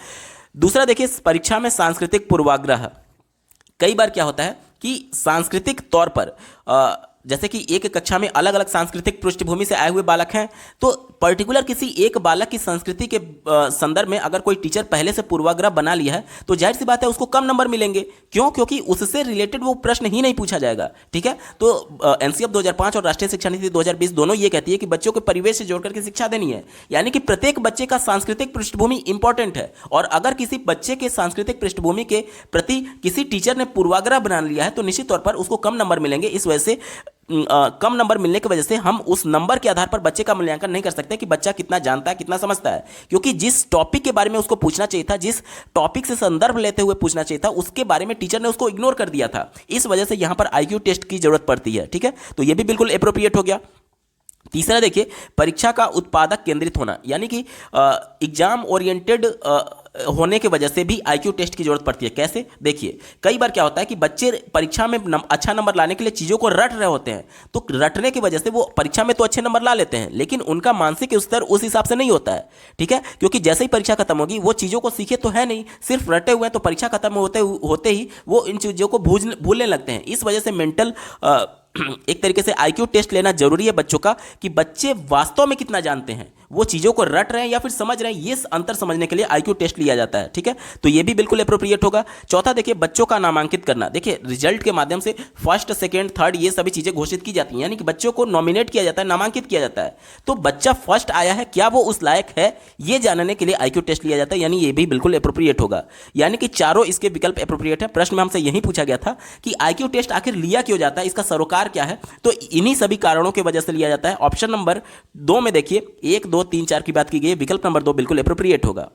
दूसरा देखिए, परीक्षा में सांस्कृतिक पूर्वाग्रह। कई बार क्या होता है कि सांस्कृतिक तौर पर जैसे कि एक कक्षा में अलग अलग सांस्कृतिक पृष्ठभूमि से आए हुए बालक हैं, तो पर्टिकुलर किसी एक बालक की संस्कृति के संदर्भ में अगर कोई टीचर पहले से पूर्वाग्रह बना लिया है तो जाहिर सी बात है उसको कम नंबर मिलेंगे। क्यों? क्योंकि उससे रिलेटेड वो प्रश्न ही नहीं पूछा जाएगा। ठीक है। तो NCF 2005 और राष्ट्रीय शिक्षा नीति 2020 दोनों ये कहती है कि बच्चों को परिवेश से जोड़कर के शिक्षा देनी है, यानी कि प्रत्येक बच्चे का सांस्कृतिक पृष्ठभूमि इंपॉर्टेंट है, और अगर किसी बच्चे के सांस्कृतिक पृष्ठभूमि के प्रति किसी टीचर ने पूर्वाग्रह बना लिया है तो निश्चित तौर पर उसको कम नंबर मिलेंगे। इस वजह से कम नंबर मिलने की वजह से हम उस नंबर के आधार पर बच्चे का मूल्यांकन नहीं कर सकते कि बच्चा कितना जानता है, कितना समझता है, क्योंकि जिस टॉपिक के बारे में उसको पूछना चाहिए था, जिस टॉपिक से संदर्भ लेते हुए पूछना चाहिए था, उसके बारे में टीचर ने उसको इग्नोर कर दिया था। इस वजह से यहां पर IQ टेस्ट की जरूरत पड़ती है। ठीक है। तो यह भी बिल्कुल एप्रोप्रिएट हो गया। तीसरा देखिए, परीक्षा का उत्पादक केंद्रित होना, यानी कि एग्जाम ओरिएंटेड होने की वजह से भी IQ टेस्ट की जरूरत पड़ती है। कैसे? देखिए, कई बार क्या होता है कि बच्चे परीक्षा में अच्छा नंबर लाने के लिए चीज़ों को रट रहे होते हैं, तो रटने की वजह से वो परीक्षा में तो अच्छे नंबर ला लेते हैं, लेकिन उनका मानसिक स्तर उस हिसाब से नहीं होता है। ठीक है। क्योंकि जैसे ही परीक्षा खत्म होगी वो चीज़ों को सीखे तो है नहीं, सिर्फ रटे हुए हैं, तो परीक्षा खत्म होते ही वो इन चीज़ों को भूलने लगते हैं। इस वजह से मेंटल एक तरीके से IQ टेस्ट लेना जरूरी है बच्चों का, कि बच्चे वास्तव में कितना जानते हैं, वो चीज़ों को रट रहे हैं या फिर समझ रहे हैं, ये अंतर समझने के लिए IQ टेस्ट लिया जाता है। ठीक है। तो ये भी बिल्कुल एप्रोप्रिएट होगा। चौथा देखिए, बच्चों का नामांकित करना। देखिए, रिजल्ट के माध्यम से फर्स्ट, सेकेंड, थर्ड ये सभी चीज़ें घोषित की जाती हैं, यानी कि बच्चों को नॉमिनेट किया जाता है, नामांकित किया जाता है। तो बच्चा फर्स्ट आया है, क्या वो उस लायक है, ये जानने के लिए IQ टेस्ट लिया जाता है, यानी ये भी बिल्कुल एप्रोप्रिएट होगा। यानी कि चारों इसके विकल्प एप्रोप्रिएट है। प्रश्न में हमसे यही पूछा गया था कि IQ टेस्ट आखिर लिया क्यों जाता है, इसका सरोकार क्या है, तो इन्हीं सभी कारणों की वजह से लिया जाता है। ऑप्शन नंबर 2 में देखिए 1, 2, 3, 4 की बात की गई है, विकल्प नंबर 2 बिल्कुल एप्रोप्रिएट होगा।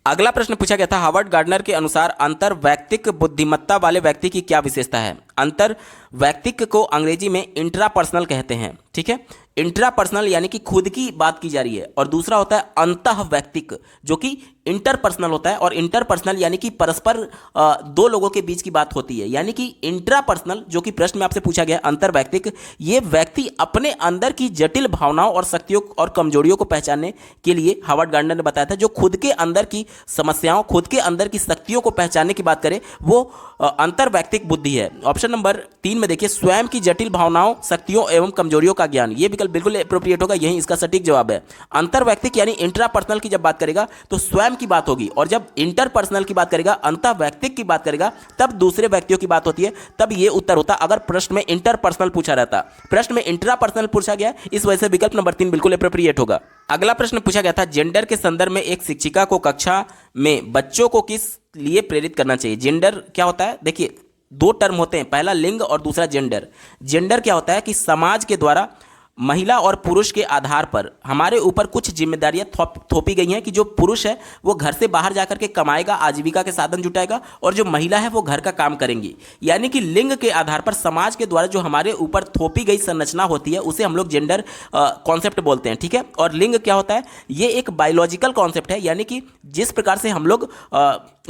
अगला प्रश्न पूछा गया था, हार्वर्ड गार्डनर के अनुसार अंतर वैयक्तिक बुद्धिमत्ता वाले व्यक्ति की क्या विशेषता है। अंतर वैयक्तिक को अंग्रेजी में इंट्रापर्सनल कहते हैं। ठीक है। इंट्रापर्सनल यानी कि खुद की बात की जा रही है, और दूसरा होता है अंतः वैयक्तिक जो कि इंटरपर्सनल होता है, और इंटरपर्सनल यानी कि परस्पर दो लोगों के बीच की बात होती है। यानी कि इंट्रापर्सनल जो कि प्रश्न में आपसे पूछा गया अंतर वैयक्तिक, ये व्यक्ति अपने अंदर की जटिल भावनाओं और शक्तियों और कमजोरियों को पहचानने के लिए हार्वर्ड गार्डनर ने बताया था, जो खुद के अंदर की समस्याओं, खुद के अंदर की शक्तियों को पहचानने की बात करे वो अंतर वैयक्तिक बुद्धि है। ऑप्शन नंबर 3 में देखिए, स्वयं की जटिल भावनाओं, शक्तियों एवं कमजोरियों का ज्ञान, ये विकल्प बिल्कुल एप्रोप्रिएट होगा, यही इसका सटीक जवाब है। अंतर वैयक्तिक यानी इंट्रापर्सनल की जब बात करेगा तो स्वयं की बात होगी, और जब इंटरपर्सनल की बात करेगा, अंतः वैयक्तिक की बात करेगा, तब दूसरे व्यक्तियों की बात होती है, तब ये उत्तर होता अगर प्रश्न में इंटरपर्सनल पूछा रहता। प्रश्न में इंट्रापर्सनल पूछा गया, इस वजह से विकल्प नंबर 3 बिल्कुल एप्रोप्रिएट होगा। अगला प्रश्न पूछा गया था, जेंडर के संदर्भ में एक शिक्षिका को कक्षा में बच्चों को किस लिए प्रेरित करना चाहिए। जेंडर क्या होता है? देखिए, 2 टर्म होते हैं, पहला लिंग और दूसरा जेंडर। जेंडर क्या होता है कि समाज के द्वारा महिला और पुरुष के आधार पर हमारे ऊपर कुछ जिम्मेदारियां थोपी गई हैं कि जो पुरुष है वो घर से बाहर जाकर के कमाएगा, आजीविका के साधन जुटाएगा, और जो महिला है वो घर का काम करेंगी। यानी कि लिंग के आधार पर समाज के द्वारा जो हमारे ऊपर थोपी गई संरचना होती है उसे हम लोग जेंडर कॉन्सेप्ट बोलते हैं। ठीक है। और लिंग क्या होता है? ये एक बायोलॉजिकल कॉन्सेप्ट है, यानी कि जिस प्रकार से हम लोग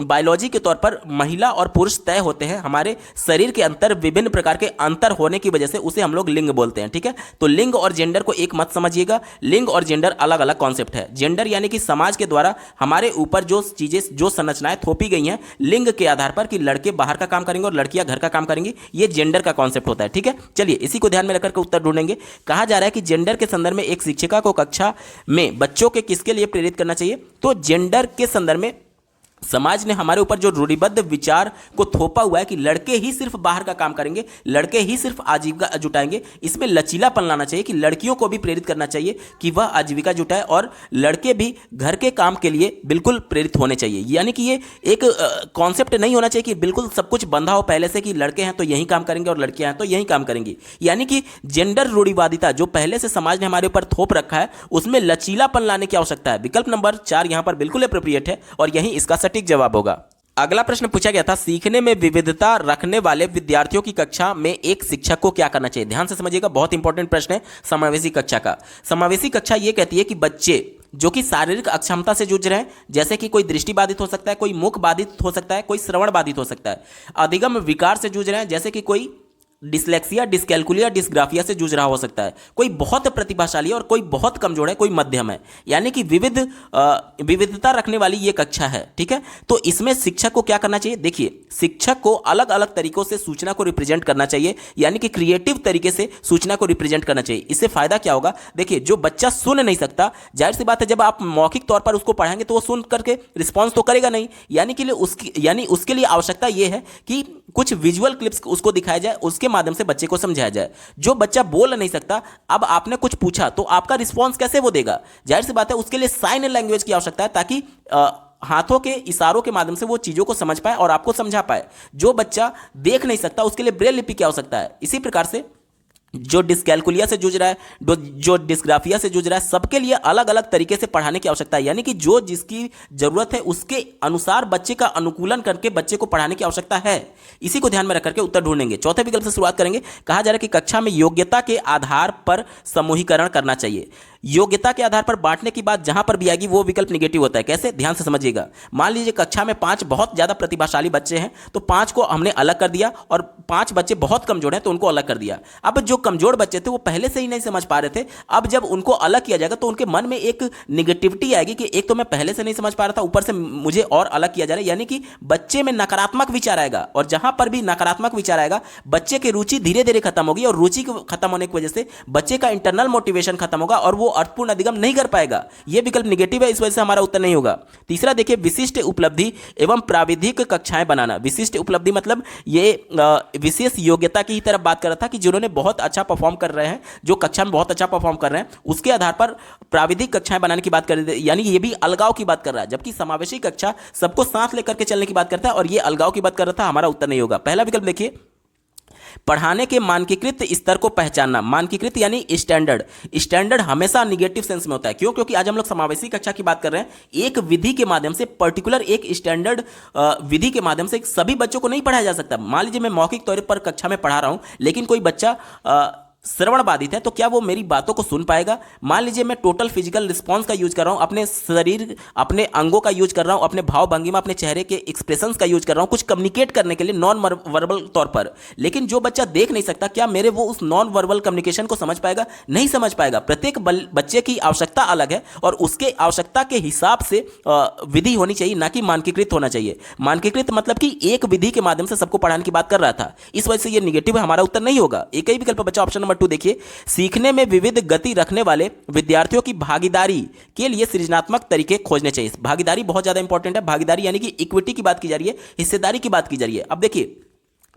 बायोलॉजी के तौर पर महिला और पुरुष तय होते हैं, हमारे शरीर के अंतर विभिन्न प्रकार के अंतर होने की वजह से उसे हम लोग लिंग बोलते हैं। ठीक है। तो लिंग और जेंडर को एक मत समझिएगा, लिंग और जेंडर अलग अलग कॉन्सेप्ट है। जेंडर यानी कि समाज के द्वारा हमारे ऊपर जो चीजें, जो संरचनाएं थोपी गई हैं लिंग के आधार पर कि लड़के बाहर का काम करेंगे और लड़कियां घर का काम करेंगी, ये जेंडर का कॉन्सेप्ट होता है। ठीक है। चलिए इसी को ध्यान में रखकर के उत्तर ढूंढेंगे। कहा जा रहा है कि जेंडर के संदर्भ में एक शिक्षिका को कक्षा में बच्चों के किसके लिए प्रेरित करना चाहिए, तो जेंडर के संदर्भ में समाज ने हमारे ऊपर जो रूढ़िबद्ध विचार को थोपा हुआ है कि लड़के ही सिर्फ बाहर का काम करेंगे, लड़के ही सिर्फ आजीविका जुटाएंगे, इसमें लचीलापन लाना चाहिए कि लड़कियों को भी प्रेरित करना चाहिए कि वह आजीविका जुटाए, और लड़के भी घर के काम के लिए बिल्कुल प्रेरित होने चाहिए। यानी कि ये एक कॉन्सेप्ट नहीं होना चाहिए कि बिल्कुल सब कुछ बंधा हो पहले से कि लड़के हैं तो यही काम करेंगे और लड़कियां हैं तो यही काम करेंगी। यानी कि जेंडर रूढ़िवादिता जो पहले से समाज ने हमारे ऊपर थोप रखा है उसमें लचीलापन लाने की आवश्यकता है। विकल्प नंबर 4 यहां पर बिल्कुल एप्रोप्रिएट है और यही इसका सटीक जवाब होगा। अगला प्रश्न पूछा गया था, सीखने में विविधता रखने वाले विद्यार्थियों की कक्षा में एक शिक्षक को क्या करना चाहिए। ध्यान से समझिएगा, बहुत इंपॉर्टेंट प्रश्न है समावेशी कक्षा का। समावेशी कक्षा ये कहती है कि बच्चे जो कि शारीरिक अक्षमता से जूझ रहे हैं, जैसे कि कोई दृष्टि बाधित हो सकता है, कोई मुख बाधित हो सकता है, कोई श्रवण बाधित हो सकता है, अधिगम विकार से जूझ रहे हैं, जैसे कि कोई डिसलेक्सिया, डिसकैलकुलिया, डिसग्राफिया से जूझ रहा हो सकता है, कोई बहुत प्रतिभाशाली और कोई बहुत कमजोर है, कोई मध्यम है, यानी कि विविधता रखने वाली ये कक्षा है। ठीक है, तो इसमें शिक्षक को क्या करना चाहिए। देखिए, शिक्षक को अलग अलग तरीकों से सूचना को रिप्रेजेंट करना चाहिए, यानी कि क्रिएटिव तरीके से सूचना को रिप्रेजेंट करना चाहिए। इससे फायदा क्या होगा। देखिए, जो बच्चा सुन नहीं सकता, जाहिर सी बात है जब आप मौखिक तौर पर उसको पढ़ाएंगे तो वो सुन करके रिस्पॉन्स तो करेगा नहीं, यानी उसके लिए आवश्यकता यह है कि कुछ विजुअल क्लिप्स उसको दिखाया जाए, उसके माध्यम से बच्चे को समझाया जाए। जो बच्चा बोल नहीं सकता, अब आपने कुछ पूछा तो आपका रिस्पॉन्स कैसे वो देगा। जाहिर सी बात है उसके लिए साइन लैंग्वेज की आवश्यकता है, ताकि हाथों के इशारों के माध्यम से वो चीजों को समझ पाए और आपको समझा पाए। जो बच्चा देख नहीं सकता उसके लिए ब्रेल लिपि की आवश्यकता है। इसी प्रकार से जो डिसकैलकुलिया से जूझ रहा है, जो डिस्ग्राफिया से जूझ रहा है, सबके लिए अलग अलग तरीके से पढ़ाने की आवश्यकता है, यानी कि जो जिसकी जरूरत है उसके अनुसार बच्चे का अनुकूलन करके बच्चे को पढ़ाने की आवश्यकता है। इसी को ध्यान में रख करके उत्तर ढूंढेंगे। चौथे विकल्प से शुरुआत करेंगे। कहा जा रहा है कि कक्षा में योग्यता के आधार पर समूहीकरण करना चाहिए। योग्यता के आधार पर बांटने की बात जहां पर भी आएगी वो विकल्प निगेटिव होता है। कैसे, ध्यान से समझिएगा। मान लीजिए कक्षा में 5 बहुत ज्यादा प्रतिभाशाली बच्चे हैं, तो 5 को हमने अलग कर दिया, और 5 बच्चे बहुत कमजोर हैं तो उनको अलग कर दिया। अब जो कमजोर बच्चे थे वो पहले से ही नहीं समझ पा रहे थे, अब जब उनको अलग किया जाएगा तो उनके मन में एक निगेटिविटी आएगी कि एक तो मैं पहले से नहीं समझ पा रहा था, ऊपर से मुझे और अलग किया जा रहा है, यानी कि बच्चे में नकारात्मक विचार आएगा। और जहां पर भी नकारात्मक विचार आएगा, बच्चे की रुचि धीरे धीरे खत्म होगी, और रुचि खत्म होने की वजह से बच्चे का इंटरनल मोटिवेशन खत्म होगा और वो अर्थपूर्ण अधिगम नहीं कर पाएगा। यह विकल्प निगेटिव है, इस वजह से हमारा उत्तर नहीं होगा। तीसरा देखिए, विशिष्ट उपलब्धि एवं प्राविधिक कक्षाएं बनाना। विशिष्ट उपलब्धि मतलब ये विशेष योग्यता की ही तरफ बात कर रहा था कि जिन्होंने बहुत अच्छा परफॉर्म कर रहे हैं, जो कक्षा में बहुत अच्छा परफॉर्म कर रहे हैं, उसके आधार पर प्राविधिक कक्षाएं बनाने की बात कर रहे थे, यानी ये भी अलगाव की बात कर रहा है। जबकि समावेशी कक्षा सबको साथ लेकर के चलने की बात करता है और ये अलगाव की बात कर रहा था। हमारा उत्तर नहीं होगा। पहला विकल्प देखिए, पढ़ाने के मानकीकृत स्तर को पहचानना। मानकीकृत यानी स्टैंडर्ड। स्टैंडर्ड हमेशा निगेटिव सेंस में होता है। क्यों? क्योंकि आज हम लोग समावेशी कक्षा की बात कर रहे हैं। एक विधि के माध्यम से, पर्टिकुलर एक स्टैंडर्ड विधि के माध्यम से सभी बच्चों को नहीं पढ़ाया जा सकता। मान लीजिए मैं मौखिक तौर पर कक्षा में पढ़ा रहा हूं, लेकिन कोई बच्चा श्रवण बाधित है, तो क्या वो मेरी बातों को सुन पाएगा? मान लीजिए मैं टोटल फिजिकल रिस्पांस का यूज कर रहा हूं, अपने शरीर, अपने अंगों का यूज कर रहा हूं, अपने भाव भंगिमा, अपने चेहरे के एक्सप्रेशंस का यूज कर रहा हूं कुछ कम्युनिकेट करने के लिए नॉन वर्बल तौर पर, लेकिन जो बच्चा देख नहीं सकता, क्या मेरे वो उस नॉन वर्बल कम्युनिकेशन को समझ पाएगा? नहीं समझ पाएगा। प्रत्येक बच्चे की आवश्यकता अलग है और उसके आवश्यकता के हिसाब से विधि होनी चाहिए, ना कि मानकीकृत होना चाहिए। मानकीकृत मतलब कि एक विधि के माध्यम से सबको पढ़ाने की बात कर रहा था, इस वजह से ये निगेटिव है, हमारा उत्तर नहीं होगा। एक ही विकल्प बचा, ऑप्शन नंबर 2 देखिए, सीखने में विविध गति रखने वाले विद्यार्थियों की भागीदारी के लिए सृजनात्मक तरीके खोजने चाहिए। भागीदारी बहुत ज्यादा इंपॉर्टेंट है। भागीदारी यानी कि इक्विटी की बात की जा रही है, हिस्सेदारी की बात की जा रही है। अब देखिए,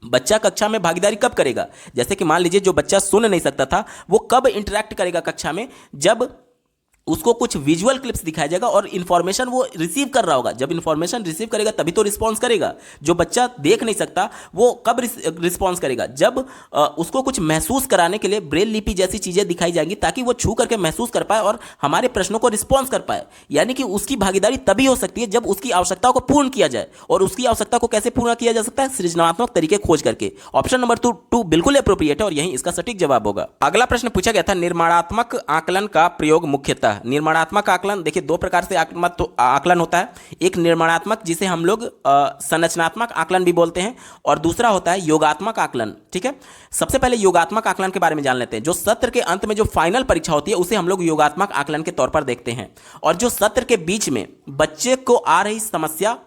बच्चा कक्षा में भागीदारी कब करेगा? जैसे कि मान लीजिए जो बच्चा सुन नहीं सकता था, वो कब इंटरैक्ट करेगा कक्षा में? जब उसको कुछ विजुअल क्लिप्स दिखाया जाएगा और इंफॉर्मेशन वो रिसीव कर रहा होगा। जब इंफॉर्मेशन रिसीव करेगा तभी तो रिस्पॉन्स करेगा। जो बच्चा देख नहीं सकता वो कब रिस्पॉन्स करेगा? जब उसको कुछ महसूस कराने के लिए ब्रेल लिपि जैसी चीजें दिखाई जाएंगी, ताकि वो छू करके महसूस कर पाए और हमारे प्रश्नों को रिस्पॉन्स कर पाए। यानी कि उसकी भागीदारी तभी हो सकती है जब उसकी आवश्यकताओं को पूर्ण किया जाए। और उसकी आवश्यकता को कैसे पूर्ण किया जा सकता है? सृजनात्मक तरीके खोज करके। ऑप्शन नंबर 2 बिल्कुल अप्रोप्रिएट है और यही इसका सटीक जवाब होगा। अगला प्रश्न पूछा गया था, निर्माणात्मक आकलन का प्रयोग मुख्यतः। निर्माणात्मक आकलन, देखिए 2 प्रकार से आकलन होता है। एक निर्माणात्मक, जिसे हम लोग संरचनात्मक आकलन भी बोलते हैं, और दूसरा होता है योगात्मक आकलन। ठीक है, सबसे पहले योगात्मक आकलन के बारे में जान लेते हैं। जो सत्र के अंत में जो फाइनल परीक्षा होती है उसे हम लोग योगात्मक आकलन के तौर पर देखते हैं। और जो सत्र के बीच में बच्चे को आ रही समस्या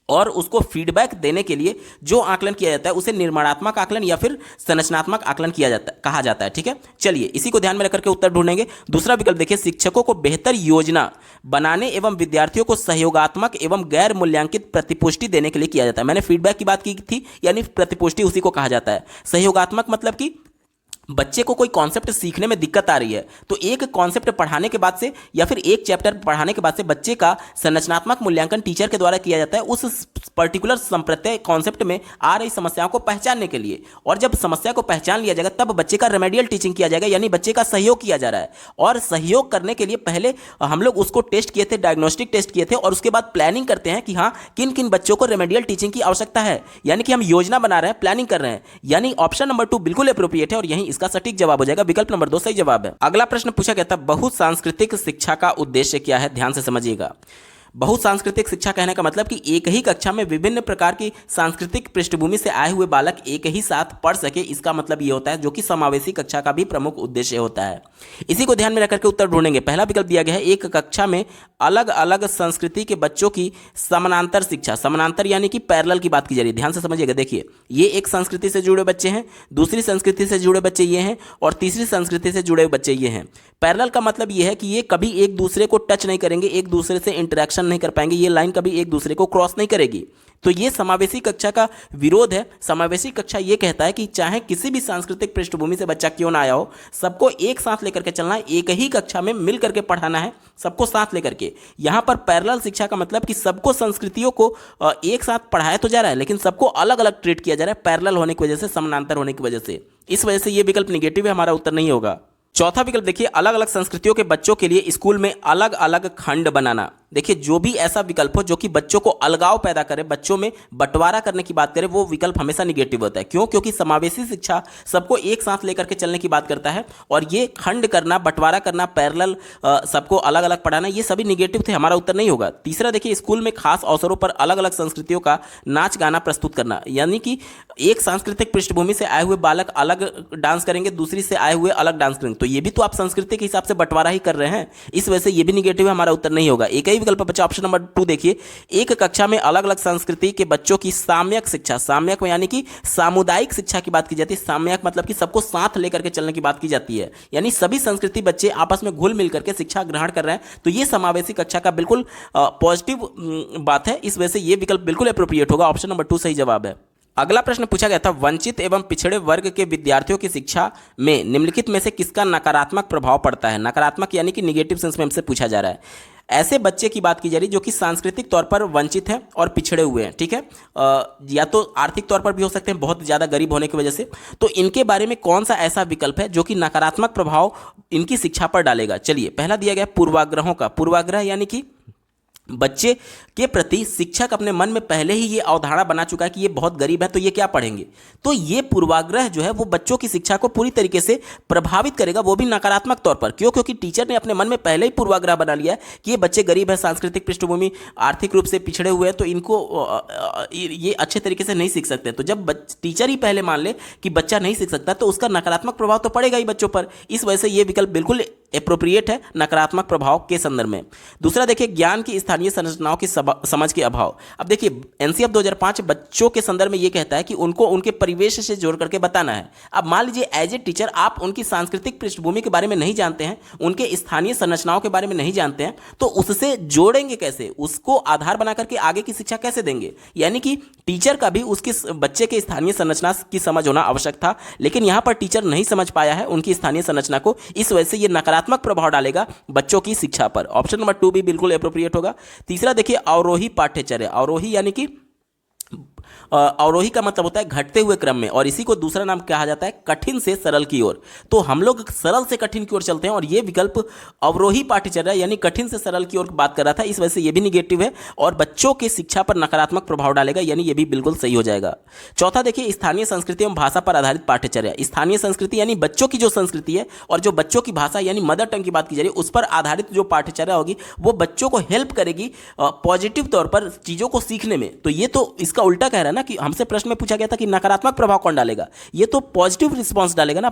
और उसको फीडबैक देने के लिए जो आकलन किया जाता है उसे निर्माणात्मक आकलन या फिर संरचनात्मक आकलन कहा जाता है। ठीक है, चलिए इसी को ध्यान में रखकर के उत्तर ढूंढेंगे। दूसरा विकल्प देखिए, शिक्षकों को बेहतर योजना बनाने एवं विद्यार्थियों को सहयोगात्मक एवं गैर मूल्यांकित प्रतिपुष्टि देने के लिए किया जाता है। मैंने फीडबैक की बात की थी, यानी प्रतिपुष्टि उसी को कहा जाता है। सहयोगात्मक मतलब कि बच्चे को कोई कॉन्सेप्ट सीखने में दिक्कत आ रही है तो एक कॉन्सेप्ट पढ़ाने के बाद से या फिर एक चैप्टर पढ़ाने के बाद से बच्चे का संरचनात्मक मूल्यांकन टीचर के द्वारा किया जाता है उस पर्टिकुलर संप्रत्यय कॉन्सेप्ट में आ रही समस्याओं को पहचानने के लिए। और जब समस्या को पहचान लिया जाएगा तब बच्चे का रेमेडियल टीचिंग किया जाएगा, यानी बच्चे का सहयोग किया जा रहा है। और सहयोग करने के लिए पहले हम लोग उसको टेस्ट किए थे, डायग्नोस्टिक टेस्ट किए थे, और उसके बाद प्लानिंग करते हैं कि हाँ किन किन बच्चों को रेमेडियल टीचिंग की आवश्यकता है, यानी कि हम योजना बना रहे हैं, प्लानिंग कर रहे हैं। यानी ऑप्शन नंबर 2 बिल्कुल एप्रोप्रिएट है और यही इसका सटीक जवाब हो जाएगा। विकल्प नंबर 2 सही जवाब है। अगला प्रश्न पूछा गया था बहुसांस्कृतिक शिक्षा का उद्देश्य क्या है, ध्यान से समझिएगा। बहुसांस्कृतिक शिक्षा कहने का मतलब कि एक ही कक्षा में विभिन्न प्रकार की सांस्कृतिक पृष्ठभूमि से आए हुए बालक एक ही साथ पढ़ सके, इसका मतलब ये होता है, जो कि समावेशी कक्षा का भी प्रमुख उद्देश्य होता है। इसी को ध्यान में रखकर के उत्तर ढूंढेंगे। पहला विकल्प दिया गया है एक कक्षा में अलग अलग संस्कृति के बच्चों की समानांतर शिक्षा। समानांतर यानी कि पैरेलल की बात की जा रही है, ध्यान से समझिएगा। देखिए ये एक संस्कृति से जुड़े बच्चे हैं, दूसरी संस्कृति से जुड़े बच्चे ये हैं, और तीसरी संस्कृति से जुड़े बच्चे ये हैं। पैरेलल का मतलब ये है कि ये कभी एक दूसरे को टच नहीं करेंगे, एक दूसरे से इंटरेक्शन नहीं कर पाएंगे, ये लाइन कभी एक दूसरे को क्रॉस नहीं करेगी। तो ये समावेशी कक्षा का विरोध है। समावेशी कक्षा ये कहता है कि चाहे किसी भी सांस्कृतिक पृष्ठभूमि से बच्चा क्यों ना आया हो, सबको एक साथ लेकर के चलना है, एक ही कक्षा में मिल करके पढ़ाना है, सबको साथ लेकर के। यहाँ पर पैरेलल शिक्षा का मतलब कि सबको संस्कृतियों को एक साथ पढ़ाया तो जा रहा है, लेकिन सबको अलग अलग ट्रीट किया जा रहा है, पैरेलल होने की वजह से, समानांतर होने की वजह से। इस वजह से ये विकल्प निगेटिव है, हमारा उत्तर नहीं होगा। चौथा विकल्प देखिए अलग अलग संस्कृतियों के बच्चों के लिए स्कूल में अलग अलग खंड बनाना। देखिए जो भी ऐसा विकल्प हो जो कि बच्चों को अलगाव पैदा करे, बच्चों में बंटवारा करने की बात करे, वो विकल्प हमेशा निगेटिव होता है। क्यों? क्योंकि समावेशी शिक्षा सबको एक साथ लेकर के चलने की बात करता है, और ये खंड करना, बंटवारा करना, पैरेलल सबको अलग अलग पढ़ाना, ये सभी निगेटिव थे, हमारा उत्तर नहीं होगा। तीसरा देखिए स्कूल में खास अवसरों पर अलग अलग संस्कृतियों का नाच गाना प्रस्तुत करना, यानी कि एक सांस्कृतिक पृष्ठभूमि से आए हुए बालक अलग डांस करेंगे, दूसरी से आए हुए अलग डांस करेंगे, तो ये भी तो आप संस्कृति के हिसाब से बंटवारा ही कर रहे हैं। इस वजह से ये भी निगेटिव है, हमारा उत्तर नहीं होगा। एक ही विकल्प बचा ऑप्शन नंबर 2 देखिए एक कक्षा में अलग अलग संस्कृति के बच्चों की साम्यक शिक्षा। साम्यक यानी कि सामुदायिक शिक्षा की बात की जाती है। साम्यक मतलब कि सबको साथ लेकर के चलने की बात की जाती है, यानी सभी संस्कृति बच्चे आपस में घुल मिल करके शिक्षा ग्रहण कर रहे हैं, तो ये समावेशी कक्षा का बिल्कुल पॉजिटिव बात है। इस वजह से ये विकल्प बिल्कुल एप्रोप्रिएट होगा, ऑप्शन नंबर 2 सही जवाब है। अगला प्रश्न पूछा गया था वंचित एवं पिछड़े वर्ग के विद्यार्थियों की शिक्षा में निम्नलिखित में से किसका नकारात्मक प्रभाव पड़ता है। नकारात्मक यानी कि निगेटिव सेंस में हमसे पूछा जा रहा है। ऐसे बच्चे की बात की जा रही है जो कि सांस्कृतिक तौर पर वंचित हैं और पिछड़े हुए हैं, ठीक है, या तो आर्थिक तौर पर भी हो सकते हैं, बहुत ज़्यादा गरीब होने की वजह से। तो इनके बारे में कौन सा ऐसा विकल्प है जो कि नकारात्मक प्रभाव इनकी शिक्षा पर डालेगा। चलिए पहला दिया गया पूर्वाग्रहों का। पूर्वाग्रह यानी कि बच्चे के प्रति शिक्षक अपने मन में पहले ही ये अवधारणा बना चुका है कि ये बहुत गरीब है तो ये क्या पढ़ेंगे, तो ये पूर्वाग्रह जो है वो बच्चों की शिक्षा को पूरी तरीके से प्रभावित करेगा, वो भी नकारात्मक तौर पर। क्यों? क्योंकि टीचर ने अपने मन में पहले ही पूर्वाग्रह बना लिया है कि ये बच्चे गरीब है, सांस्कृतिक पृष्ठभूमि, आर्थिक रूप से पिछड़े हुए हैं, तो इनको ये अच्छे तरीके से नहीं सीख सकते। तो जब टीचर ही पहले मान ले कि बच्चा नहीं सीख सकता तो उसका नकारात्मक प्रभाव तो पड़ेगा ही बच्चों पर। इस वजह से ये विकल्प बिल्कुल एप्रोप्रिएट है नकारात्मक प्रभाव के संदर्भ में। दूसरा देखिए ज्ञान की स्थानीय संरचनाओं की समझ के अभाव। अब देखिए एनसीएफ 2005 बच्चों के संदर्भ में ये कहता है कि उनको उनके परिवेश से जोड़ करके बताना है। अब मान लीजिए एज ए टीचर आप उनकी सांस्कृतिक पृष्ठभूमि के बारे में नहीं जानते हैं, उनके स्थानीय संरचनाओं के बारे में नहीं जानते हैं, तो उससे जोड़ेंगे कैसे, उसको आधार बना करके आगे की शिक्षा कैसे देंगे। यानी कि टीचर का भी उसके बच्चे के स्थानीय संरचना की समझ होना आवश्यक था, लेकिन यहाँ पर टीचर नहीं समझ पाया है उनकी स्थानीय संरचना को। इस वजह से ये नकारात्मक प्रभाव डालेगा बच्चों की शिक्षा पर। ऑप्शन नंबर 2 भी बिल्कुल एप्रोप्रिएट होगा। तीसरा देखिए अवरोही पाठ्यचर्या। अवरोही यानी कि अवरोही का मतलब होता है घटते हुए क्रम में, और इसी को दूसरा नाम कहा जाता है कठिन से सरल की ओर। तो हम लोग सरल से कठिन की ओर चलते हैं, और ये विकल्प अवरोही पाठ्यचर्या यानी कठिन से सरल की ओर बात कर रहा था। इस वजह से ये भी निगेटिव है और बच्चों की शिक्षा पर नकारात्मक प्रभाव डालेगा, यानी ये भी बिल्कुल सही हो जाएगा। चौथा देखिए स्थानीय संस्कृति एवं भाषा पर आधारित पाठ्यचर्या। स्थानीय संस्कृति यानी बच्चों की जो संस्कृति है और जो बच्चों की भाषा यानी मदर टंग की बात की जा रही है, उस पर आधारित जो पाठ्यचर्या होगी वो बच्चों को हेल्प करेगी पॉजिटिव तौर पर चीज़ों को सीखने में। तो ये तो इसका उल्टा कह रहा है ना कि हमसे प्रश्न में पूछा गया था कि नकारात्मक प्रभाव कौन डालेगा, ये तो पॉजिटिव रिस्पांस डालेगा ना,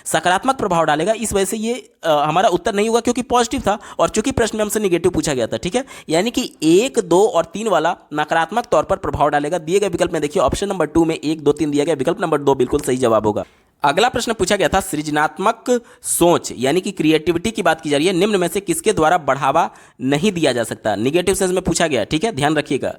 सकारात्मक प्रभाव डालेगा। इस वजह से ये हमारा उत्तर नहीं होगा क्योंकि पॉजिटिव था और चूंकि प्रश्न में हमसे नेगेटिव पूछा गया था, ठीक है। यानी कि 1, 2 और 3 वाला नकारात्मक तौर पर प्रभाव डालेगा। दिए गए विकल्प में देखिए ऑप्शन नंबर 2 में 1, 2, 3 दिया गया, विकल्प नंबर 2 बिल्कुल सही जवाब होगा। अगला प्रश्न पूछा गया था सृजनात्मक सोच यानी कि क्रिएटिविटी की बात की जा रही है, निम्न में से किसके द्वारा बढ़ावा नहीं दिया जा सकता। निगेटिव सेंस में पूछा गया, ठीक है, ध्यान रखिएगा।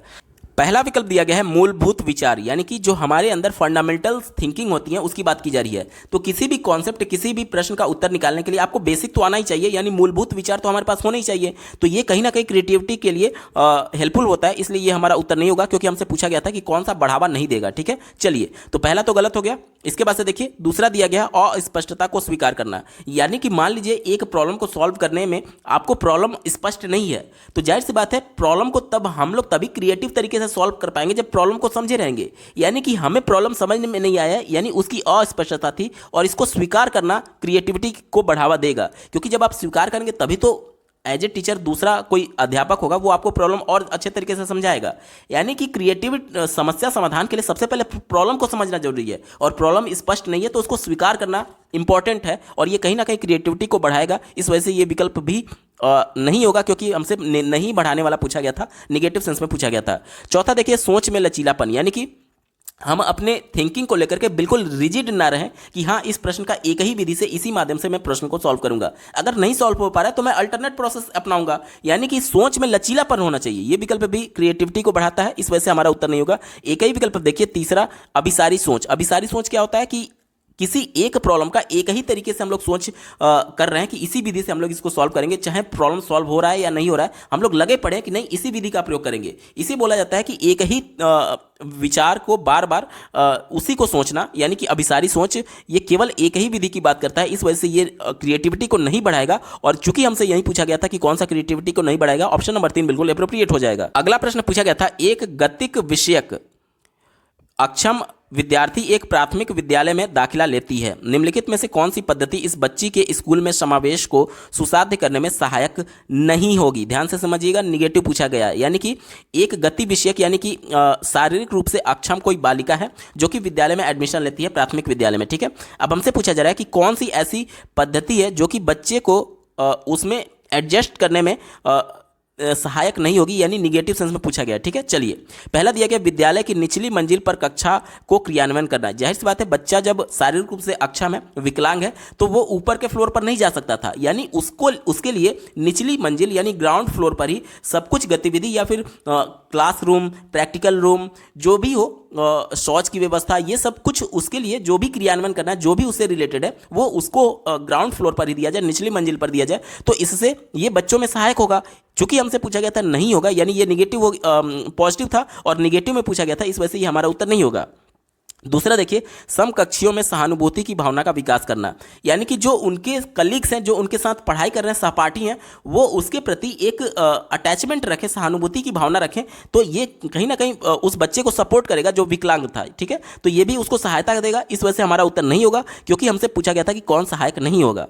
पहला विकल्प दिया गया है मूलभूत विचार, यानी कि जो हमारे अंदर फंडामेंटल थिंकिंग होती है उसकी बात की जा रही है। तो किसी भी कॉन्सेप्ट, किसी भी प्रश्न का उत्तर निकालने के लिए आपको बेसिक तो आना ही चाहिए, यानी मूलभूत विचार तो हमारे पास होना ही चाहिए। तो ये कहीं ना कहीं क्रिएटिविटी के लिए हेल्पफुल होता है, इसलिए ये हमारा उत्तर नहीं होगा, क्योंकि हमसे पूछा गया था कि कौन सा बढ़ावा नहीं देगा। ठीक है, चलिए, तो पहला तो गलत हो गया। इसके बाद से देखिए दूसरा दिया गया अस्पष्टता को स्वीकार करना, यानी कि मान लीजिए एक प्रॉब्लम को सॉल्व करने में आपको प्रॉब्लम स्पष्ट नहीं है, तो जाहिर सी बात है प्रॉब्लम को तब हम लोग तभी क्रिएटिव तरीके से सॉल्व कर पाएंगे जब प्रॉब्लम को समझे रहेंगे। यानी कि हमें प्रॉब्लम समझने में नहीं आया, यानी उसकी अस्पष्टता थी, और इसको स्वीकार करना क्रिएटिविटी को बढ़ावा देगा, क्योंकि जब आप स्वीकार करेंगे तभी तो एज ए टीचर दूसरा कोई अध्यापक होगा वो आपको प्रॉब्लम और अच्छे तरीके से समझाएगा। यानी कि क्रिएटिव समस्या समाधान के लिए सबसे पहले प्रॉब्लम को समझना जरूरी है, और प्रॉब्लम स्पष्ट नहीं है तो उसको स्वीकार करना इंपॉर्टेंट है, और ये कहीं ना कहीं क्रिएटिविटी को बढ़ाएगा। इस वजह से ये विकल्प भी नहीं होगा, क्योंकि हमसे नहीं बढ़ाने वाला पूछा गया था, निगेटिव सेंस में पूछा गया था। चौथा देखिए सोच में लचीलापन, यानी कि हम अपने थिंकिंग को लेकर के बिल्कुल रिजिड ना रहें कि हाँ इस प्रश्न का एक ही विधि से, इसी माध्यम से मैं प्रश्न को सॉल्व करूंगा। अगर नहीं सॉल्व हो पा रहा है तो मैं अल्टरनेट प्रोसेस अपनाऊंगा, यानी कि सोच में लचीलापन होना चाहिए। ये विकल्प भी क्रिएटिविटी को बढ़ाता है, इस वजह से हमारा उत्तर नहीं होगा। एक ही विकल्प देखिए तीसरा, अभिसारी सोच। अभिसारी सोच क्या होता है कि किसी एक प्रॉब्लम का एक ही तरीके से हम लोग सोच कर रहे हैं कि इसी विधि से हम लोग इसको सॉल्व करेंगे, चाहे प्रॉब्लम सॉल्व हो रहा है या नहीं हो रहा है, हम लोग लगे पड़े हैं कि नहीं इसी विधि का प्रयोग करेंगे। इसी बोला जाता है कि एक ही विचार को बार बार उसी को सोचना, यानी कि अभिसारी सोच, ये केवल एक ही विधि की बात करता है। इस वजह से ये क्रिएटिविटी को नहीं बढ़ाएगा, और चूंकि हमसे यही पूछा गया था कि कौन सा क्रिएटिविटी को नहीं बढ़ाएगा, ऑप्शन नंबर 3 बिल्कुल एप्रोप्रिएट हो जाएगा। अगला प्रश्न पूछा गया था, एक गतिक विषयक अक्षम विद्यार्थी एक प्राथमिक विद्यालय में दाखिला लेती है, निम्नलिखित में से कौन सी पद्धति इस बच्ची के स्कूल में समावेश को सुसाध्य करने में सहायक नहीं होगी। ध्यान से समझिएगा, निगेटिव पूछा गया है, यानी कि एक गति विषयक, यानी कि शारीरिक रूप से अक्षम कोई बालिका है जो कि विद्यालय में एडमिशन लेती है, प्राथमिक विद्यालय में। ठीक है, अब हमसे पूछा जा रहा है कि कौन सी ऐसी पद्धति है जो कि बच्चे को उसमें एडजस्ट करने में सहायक नहीं होगी, यानी निगेटिव सेंस में पूछा गया। ठीक है, चलिए, पहला दिया गया विद्यालय की निचली मंजिल पर कक्षा को क्रियान्वयन करना। जाहिर सी बात है बच्चा जब शारीरिक रूप से अक्षम है, विकलांग है, तो वो ऊपर के फ्लोर पर नहीं जा सकता था, यानी उसके लिए निचली मंजिल यानी ग्राउंड फ्लोर पर ही सब कुछ गतिविधि या फिर क्लासरूम, प्रैक्टिकल रूम, जो भी हो, शौच की व्यवस्था, ये सब कुछ उसके लिए जो भी क्रियान्वयन करना है, जो भी उससे रिलेटेड है, वो उसको ग्राउंड फ्लोर पर ही दिया जाए, निचली मंजिल पर दिया जाए, तो इससे ये बच्चों में सहायक होगा। चूंकि हमसे पूछा गया था नहीं होगा, यानी ये निगेटिव पॉजिटिव था और निगेटिव में पूछा गया था, इस वजह से ये हमारा उत्तर नहीं होगा। दूसरा देखिए, समकक्षियों में सहानुभूति की भावना का विकास करना, यानी कि जो उनके कलीग्स हैं, जो उनके साथ पढ़ाई कर रहे हैं, सहपाठी हैं, वो उसके प्रति एक अटैचमेंट रखें, सहानुभूति की भावना रखें, तो ये कहीं ना कहीं उस बच्चे को सपोर्ट करेगा जो विकलांग था। ठीक है, तो ये भी उसको सहायता देगा, इस वजह से हमारा उत्तर नहीं होगा, क्योंकि हमसे पूछा गया था कि कौन सहायक नहीं होगा।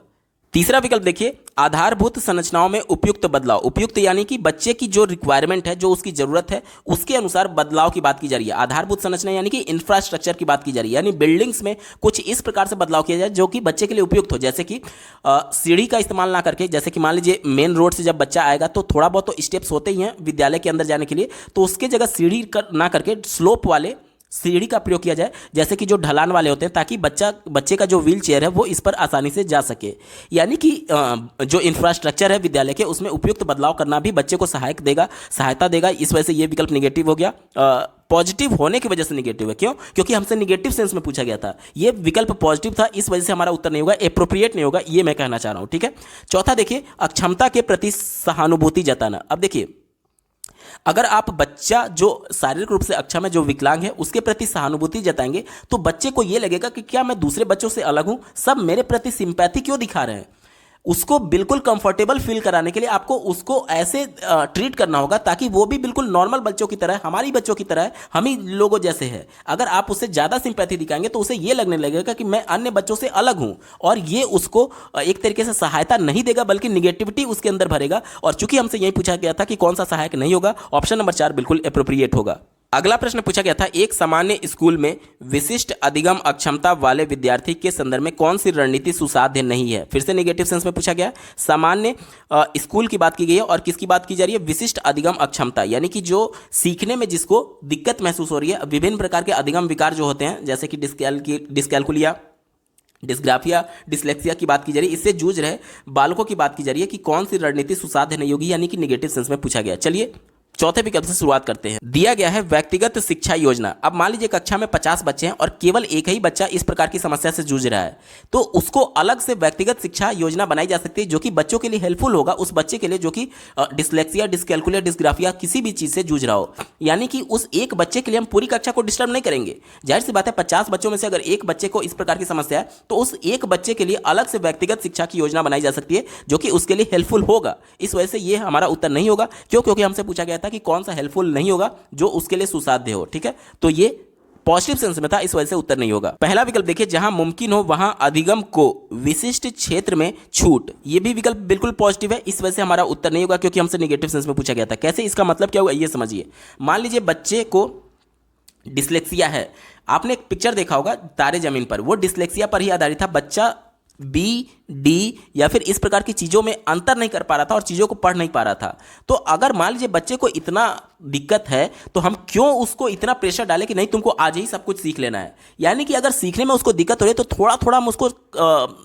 तीसरा विकल्प देखिए, आधारभूत संरचनाओं में उपयुक्त बदलाव। उपयुक्त यानी कि बच्चे की जो रिक्वायरमेंट है, जो उसकी जरूरत है, उसके अनुसार बदलाव की बात की जा रही है। आधारभूत संरचना यानी कि इंफ्रास्ट्रक्चर की बात की जा रही है, यानी बिल्डिंग्स में कुछ इस प्रकार से बदलाव किया जाए जो कि बच्चे के लिए उपयुक्त हो। जैसे कि सीढ़ी का इस्तेमाल ना करके, जैसे कि मान लीजिए मेन रोड से जब बच्चा आएगा तो थोड़ा बहुत तो स्टेप्स होते ही हैं विद्यालय के अंदर जाने के लिए, तो उसके जगह सीढ़ी ना करके स्लोप वाले सीढ़ी का प्रयोग किया जाए, जैसे कि जो ढलान वाले होते हैं, ताकि बच्चे का जो व्हील चेयर है वो इस पर आसानी से जा सके। यानी कि जो इंफ्रास्ट्रक्चर है विद्यालय के, उसमें उपयुक्त बदलाव करना भी बच्चे को सहायता देगा। इस वजह से ये विकल्प निगेटिव हो गया। पॉजिटिव होने की वजह से निगेटिव है, क्यों? क्योंकि हमसे निगेटिव सेंस में पूछा गया था, ये विकल्प पॉजिटिव था, इस वजह से हमारा उत्तर नहीं होगा, एप्रोप्रिएट नहीं होगा, ये मैं कहना चाह रहा हूं। ठीक है, चौथा देखिए, अक्षमता के प्रति सहानुभूति जताना। अब देखिए, अगर आप बच्चा जो शारीरिक रूप से अक्षम है, जो विकलांग है, उसके प्रति सहानुभूति जताएंगे तो बच्चे को यह लगेगा कि क्या मैं दूसरे बच्चों से अलग हूं, सब मेरे प्रति सिंपैथी क्यों दिखा रहे हैं। उसको बिल्कुल कंफर्टेबल फील कराने के लिए आपको उसको ऐसे ट्रीट करना होगा ताकि वो भी बिल्कुल नॉर्मल बच्चों की तरह, हमारी बच्चों की तरह, हम ही लोगों जैसे है। अगर आप उससे ज़्यादा सिंपैथी दिखाएंगे तो उसे ये लगने लगेगा कि मैं अन्य बच्चों से अलग हूं, और ये उसको एक तरीके से सहायता नहीं देगा, बल्कि निगेटिविटी उसके अंदर भरेगा। और चूंकि हमसे यही पूछा गया था कि कौन सा सहायक नहीं होगा, ऑप्शन नंबर 4 बिल्कुल एप्रोप्रिएट होगा। अगला प्रश्न पूछा गया था, एक सामान्य स्कूल में विशिष्ट अधिगम अक्षमता वाले विद्यार्थी के संदर्भ में कौन सी रणनीति सुसाध्य नहीं है। फिर से नेगेटिव सेंस में पूछा गया। सामान्य स्कूल की बात की गई है, और किसकी बात की जा रही है? विशिष्ट अधिगम अक्षमता, यानी कि जो सीखने में जिसको दिक्कत महसूस हो रही है। विभिन्न प्रकार के अधिगम विकार जो होते हैं, जैसे कि डिस्कैलकुलिया, डिस्ग्राफिया, डिसलेक्सिया की बात की जा रही है, इससे जूझ रहे बालकों की बात की जा रही है कि कौन सी रणनीति सुसाध्य नहीं होगी, यानी कि निगेटिव सेंस में पूछा गया। चलिए चौथे विकल्प से शुरुआत करते हैं। दिया गया है व्यक्तिगत शिक्षा योजना। अब मान लीजिए कक्षा में 50 बच्चे हैं और केवल एक ही बच्चा इस प्रकार की समस्या से जूझ रहा है, तो उसको अलग से व्यक्तिगत शिक्षा योजना बनाई जा सकती है जो कि बच्चों के लिए हेल्पफुल होगा, उस बच्चे के लिए जो कि डिसलेक्सिया, डिसकैलकुलिया, डिसग्राफिया किसी भी चीज़ से जूझ रहा हो। यानी कि उस एक बच्चे के लिए हम पूरी कक्षा को डिस्टर्ब नहीं करेंगे। जाहिर सी बात है 50 बच्चों में से अगर एक बच्चे को इस प्रकार की समस्या है तो उस एक बच्चे के लिए अलग से व्यक्तिगत शिक्षा की योजना बनाई जा सकती है जो कि उसके लिए हेल्पफुल होगा। इस वजह से ये हमारा उत्तर नहीं होगा। क्यों? क्योंकि हमसे पूछा गया था कि कौन सा हेल्पफुल नहीं होगा जो उसके लिए सुसाध्य हो। ठीक है, तो ये पॉजिटिव सेंस में था, इस वजह से उत्तर नहीं होगा। पहला विकल्प देखिए, जहां मुमकिन हो वहां अधिगम को विशिष्ट क्षेत्र में छूट। ये भी विकल्प बिल्कुल पॉजिटिव है, इस वजह से हमारा उत्तर नहीं होगा क्योंकि हमसे नेगेटिव सेंस में पूछा गया था। कैसे? इसका मतलब क्या होगा ये समझिए। मान लीजिए बच्चे को डिसलेक्सिया है। आपने एक पिक्चर देखा होगा तारे जमीन पर, वो डिसलेक्सिया पर ही आधारित था। बच्चा बी, डी या फिर इस प्रकार की चीज़ों में अंतर नहीं कर पा रहा था और चीज़ों को पढ़ नहीं पा रहा था। तो अगर मान लीजिए बच्चे को इतना दिक्कत है तो हम क्यों उसको इतना प्रेशर डालें कि नहीं तुमको आज ही सब कुछ सीख लेना है। यानी कि अगर सीखने में उसको दिक्कत हो रही है तो थोड़ा थोड़ा हम उसको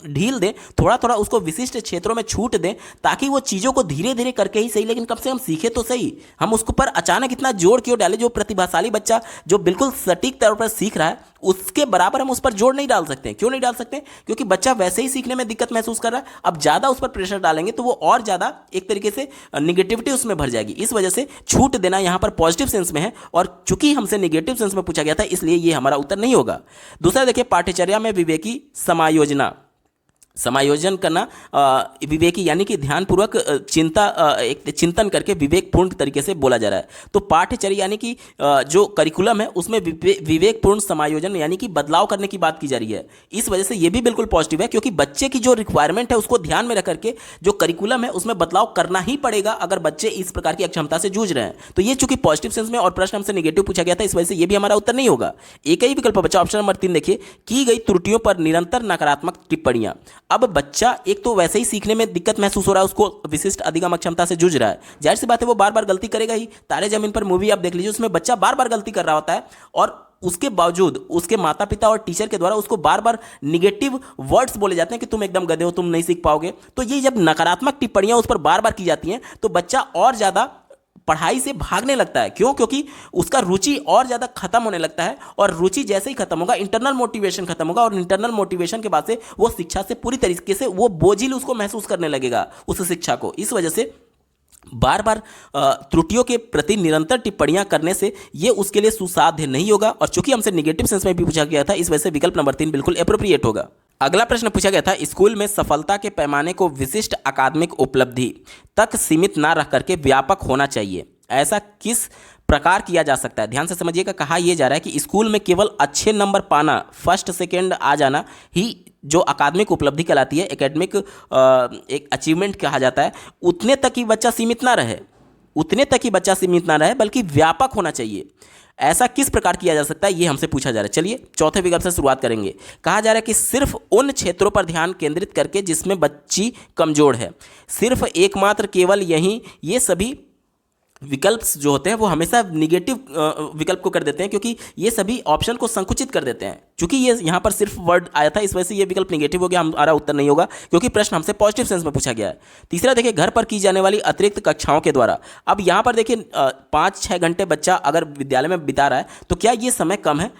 ढील दें, थोड़ा थोड़ा उसको विशिष्ट क्षेत्रों में छूट दें ताकि वो चीज़ों को धीरे धीरे करके ही सही, लेकिन कम से कम सीखे तो सही। हम उसको पर अचानक इतना जोर क्यों डालें? जो प्रतिभाशाली बच्चा जो बिल्कुल सटीक तौर पर सीख रहा है उसके बराबर हम उस पर जोर नहीं डाल सकते। क्यों नहीं डाल सकते? क्योंकि बच्चा वैसे ही सीखने में दिक्कत महसूस कर रहा है। अब ज़्यादा उस पर प्रेशर डालेंगे तो वो और ज़्यादा एक तरीके से निगेटिविटी उसमें भर जाएगी। इस वजह से छूट देना यहाँ पर पॉजिटिव सेंस में है और चूंकि हमसे निगेटिव सेंस में पूछा गया था इसलिए ये हमारा उत्तर नहीं होगा। दूसरा देखिए, पाठ्यचर्या में विवेकी समायोजना। समायोजन करना विवेकी यानी कि ध्यानपूर्वक एक चिंतन करके विवेकपूर्ण तरीके से बोला जा रहा है। तो पाठ्यचर्या यानी कि जो करिकुलम है उसमें विवेकपूर्ण समायोजन यानी कि बदलाव करने की बात की जा रही है। इस वजह से ये भी बिल्कुल पॉजिटिव है क्योंकि बच्चे की जो रिक्वायरमेंट है उसको ध्यान में रख करके जो करिकुलम है उसमें बदलाव करना ही पड़ेगा अगर बच्चे इस प्रकार की अक्षमता से जूझ रहे हैं। तो ये चूंकि पॉजिटिव सेंस में और प्रश्न हमसे निगेटिव पूछा गया था इस वजह से ये भी हमारा उत्तर नहीं होगा। एक ही विकल्प बचा ऑप्शन नंबर 3 देखिए, की गई त्रुटियों पर निरंतर नकारात्मक टिप्पणियां। अब बच्चा एक तो वैसे ही सीखने में दिक्कत महसूस हो रहा है, उसको विशिष्ट अधिगम अक्षमता से जूझ रहा है। जाहिर सी बात है वो बार बार गलती करेगा ही। तारे जमीन पर मूवी आप देख लीजिए, उसमें बच्चा बार बार गलती कर रहा होता है और उसके बावजूद उसके माता पिता और टीचर के द्वारा उसको बार बार निगेटिव वर्ड्स बोले जाते हैं कि तुम एकदम गधे हो, तुम नहीं सीख पाओगे। तो ये जब नकारात्मक टिप्पणियां उस पर बार बार की जाती हैं तो बच्चा और ज़्यादा पढ़ाई से भागने लगता है। क्यों? क्योंकि उसका रुचि और ज़्यादा खत्म होने लगता है और रुचि जैसे ही खत्म होगा इंटरनल मोटिवेशन खत्म होगा और इंटरनल मोटिवेशन के बाद से वो शिक्षा से पूरी तरीके से वो बोझिल उसको महसूस करने लगेगा उस शिक्षा को। इस वजह से बार बार त्रुटियों के प्रति निरंतर टिप्पणियां करने से ये उसके लिए सुसाध्य नहीं होगा और चूंकि हमसे निगेटिव सेंस में भी पूछा गया था इस वजह से विकल्प नंबर 3 बिल्कुल एप्रोप्रिएट होगा। अगला प्रश्न पूछा गया था, स्कूल में सफलता के पैमाने को विशिष्ट अकादमिक उपलब्धि तक सीमित ना रख करके व्यापक होना चाहिए। ऐसा किस प्रकार किया जा सकता है? ध्यान से समझिएगा। कहा यह जा रहा है कि स्कूल में केवल अच्छे नंबर पाना, फर्स्ट सेकंड आ जाना ही जो अकादमिक उपलब्धि कहलाती है, एकेडमिक एक अचीवमेंट कहा जाता है, उतने तक ही बच्चा सीमित ना रहे, उतने तक ही बच्चा सीमित ना रहे बल्कि व्यापक होना चाहिए। ऐसा किस प्रकार किया जा सकता है ये हमसे पूछा जा रहा है। चलिए चौथे विकल्प से शुरुआत करेंगे। कहा जा रहा है कि सिर्फ उन क्षेत्रों पर ध्यान केंद्रित करके जिसमें बच्ची कमजोर है। सिर्फ एकमात्र केवल यही, ये सभी विकल्प जो होते हैं वो हमेशा निगेटिव विकल्प को कर देते हैं क्योंकि ये सभी ऑप्शन को संकुचित कर देते हैं। क्योंकि ये यहाँ पर सिर्फ वर्ड आया था इस वजह से ये विकल्प निगेटिव हो गया, हमारा उत्तर नहीं होगा क्योंकि प्रश्न हमसे पॉजिटिव सेंस में पूछा गया है। तीसरा देखिए, घर पर की जाने वाली अतिरिक्त कक्षाओं के द्वारा। अब यहाँ पर देखिए 5-6 घंटे बच्चा अगर विद्यालय में बिता रहा है तो क्या ये समय कम है?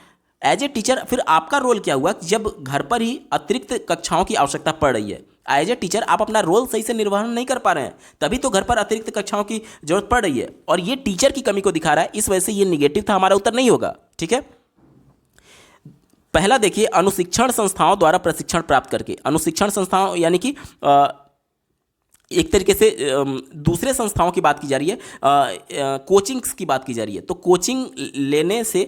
एज ए टीचर फिर आपका रोल क्या हुआ जब घर पर ही अतिरिक्त कक्षाओं की आवश्यकता पड़ रही है? एज ए टीचर आप अपना रोल सही से निर्वहन नहीं कर पा रहे हैं, तभी तो घर पर अतिरिक्त कक्षाओं की जरूरत पड़ रही है और ये टीचर की कमी को दिखा रहा है। इस वजह से ये निगेटिव था, हमारा उत्तर नहीं होगा। ठीक है, पहला देखिए, अनुशिक्षण संस्थाओं द्वारा प्रशिक्षण प्राप्त करके। अनुशिक्षण संस्थाओं यानी कि एक तरीके से दूसरे संस्थाओं की बात की जा रही है, कोचिंग्स की बात की जा रही है। तो कोचिंग लेने से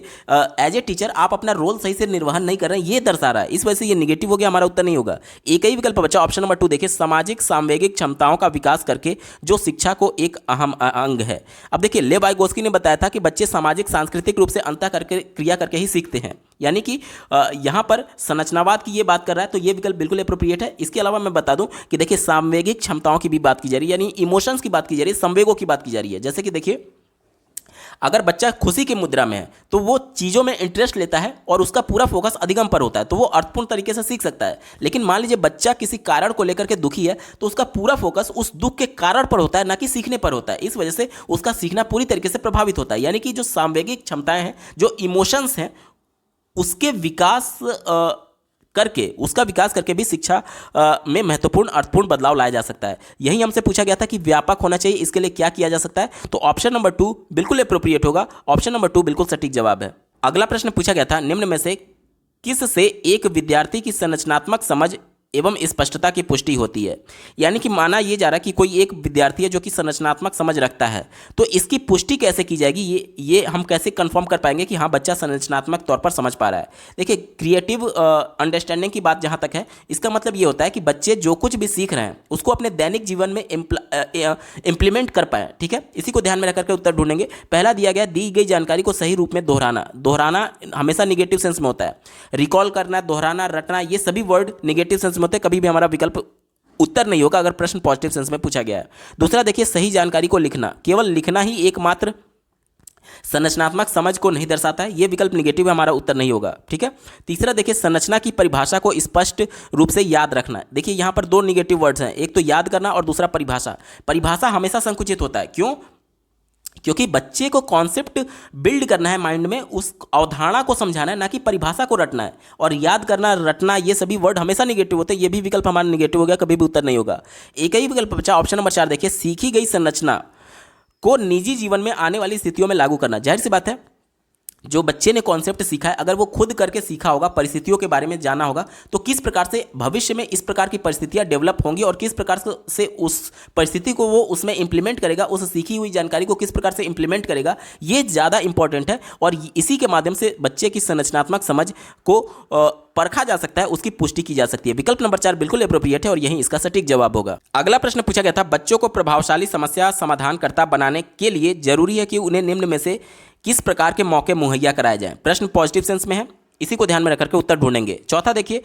एज ए टीचर आप अपना रोल सही से निर्वहन नहीं कर रहे हैं, ये दर्शा रहा है। इस वजह से ये निगेटिव हो गया, हमारा उत्तर नहीं होगा। एक ही विकल्प बचा ऑप्शन नंबर 2 देखिए, सामाजिक सांवेगिक क्षमताओं का विकास करके जो शिक्षा को एक अहम अंग है। अब देखिए, लेव वाइगोस्की ने बताया था कि बच्चे सामाजिक सांस्कृतिक रूप से अंतः करके क्रिया करके ही सीखते हैं, यानी कि यहाँ पर संरचनावाद की ये बात कर रहा है तो ये विकल्प बिल्कुल एप्रोप्रिएट है। इसके अलावा मैं बता दूं कि देखिए, सांवेगिक क्षमताओं की भी बात की जा रही है, यानी इमोशंस की बात की जा रही है, संवेगों की बात की जा रही है। जैसे कि देखिए, अगर बच्चा खुशी की मुद्रा में है तो वो चीज़ों में इंटरेस्ट लेता है और उसका पूरा फोकस अधिगम पर होता है, तो वो अर्थपूर्ण तरीके से सीख सकता है। लेकिन मान लीजिए बच्चा किसी कारण को लेकर के दुखी है तो उसका पूरा फोकस उस दुख के कारण पर होता है, ना कि सीखने पर होता है। इस वजह से उसका सीखना पूरी तरीके से प्रभावित होता है। यानी कि जो सांवेगिक क्षमताएं हैं, जो इमोशंस हैं, उसके विकास करके उसका विकास करके भी शिक्षा में महत्वपूर्ण अर्थपूर्ण बदलाव लाया जा सकता है। यही हमसे पूछा गया था कि व्यापक होना चाहिए, इसके लिए क्या किया जा सकता है, तो ऑप्शन नंबर 2 बिल्कुल अप्रोप्रिएट होगा। ऑप्शन नंबर 2 बिल्कुल सटीक जवाब है। अगला प्रश्न पूछा गया था, निम्न में से किस से एक विद्यार्थी की संरचनात्मक समझ एवं स्पष्टता की पुष्टि होती है। यानी कि माना ये जा रहा है कि कोई एक विद्यार्थी है जो कि संरचनात्मक समझ रखता है, तो इसकी पुष्टि कैसे की जाएगी, ये हम कैसे कंफर्म कर पाएंगे कि हाँ बच्चा संरचनात्मक तौर पर समझ पा रहा है। देखिए, क्रिएटिव अंडरस्टैंडिंग की बात जहाँ तक है, इसका मतलब ये होता है कि बच्चे जो कुछ भी सीख रहे हैं उसको अपने दैनिक जीवन में इम्प्लीमेंट कर पाए। ठीक है, इसी को ध्यान में रखकर के उत्तर ढूंढेंगे। पहला दिया गया, दी गई जानकारी को सही रूप में दोहराना। दोहराना हमेशा निगेटिव सेंस में होता है। रिकॉल करना, दोहराना, रटना, ये सभी वर्ड निगेटिव सेंस में होते हैं, कभी भी हमारा विकल्प उत्तर नहीं होगा अगर प्रश्न पॉजिटिव सेंस में पूछा गया है। दूसरा देखिए, सही जानकारी को लिखना। केवल लिखना ही एकमात्र संरचनात्मक समझ को नहीं दर्शाता है, यह विकल्प निगेटिव है, हमारा उत्तर नहीं होगा। ठीक है। तीसरा देखिए, संरचना की परिभाषा को स्पष्ट रूप से याद रखना। देखिए यहां पर दो निगेटिव वर्ड्स हैं, एक तो याद करना और दूसरा परिभाषा। परिभाषा हमेशा संकुचित होता है, क्यों? क्योंकि बच्चे को कॉन्सेप्ट बिल्ड करना है माइंड में, उस अवधारणा को समझाना है, ना कि परिभाषा को रटना है। और याद करना, रटना, ये सभी वर्ड हमेशा निगेटिव होते हैं, ये भी विकल्प हमारा निगेटिव हो गया, कभी भी उत्तर नहीं होगा। एक ही विकल्प बचा, ऑप्शन नंबर 4 देखिए, सीखी गई संरचना को निजी जीवन में आने वाली स्थितियों में लागू करना। जाहिर सी बात है, जो बच्चे ने कॉन्सेप्ट सीखा है, अगर वो खुद करके सीखा होगा, परिस्थितियों के बारे में जाना होगा, तो किस प्रकार से भविष्य में इस प्रकार की परिस्थितियां डेवलप होंगी और किस प्रकार से उस परिस्थिति को वो उसमें इंप्लीमेंट करेगा, उस सीखी हुई जानकारी को किस प्रकार से इंप्लीमेंट करेगा, ये ज़्यादा इंपॉर्टेंट है। और इसी के माध्यम से बच्चे की संरचनात्मक समझ को परखा जा सकता है, उसकी पुष्टि की जा सकती है। विकल्प नंबर 4 बिल्कुल एप्रोप्रिएट है और यही इसका सटीक जवाब होगा। अगला प्रश्न पूछा गया था, बच्चों को प्रभावशाली समस्या समाधानकर्ता बनाने के लिए जरूरी है कि उन्हें निम्न में से किस प्रकार के मौके मुहैया कराए जाएं। प्रश्न पॉजिटिव सेंस में है, इसी को ध्यान में रखकर के उत्तर ढूंढेंगे। चौथा देखिए,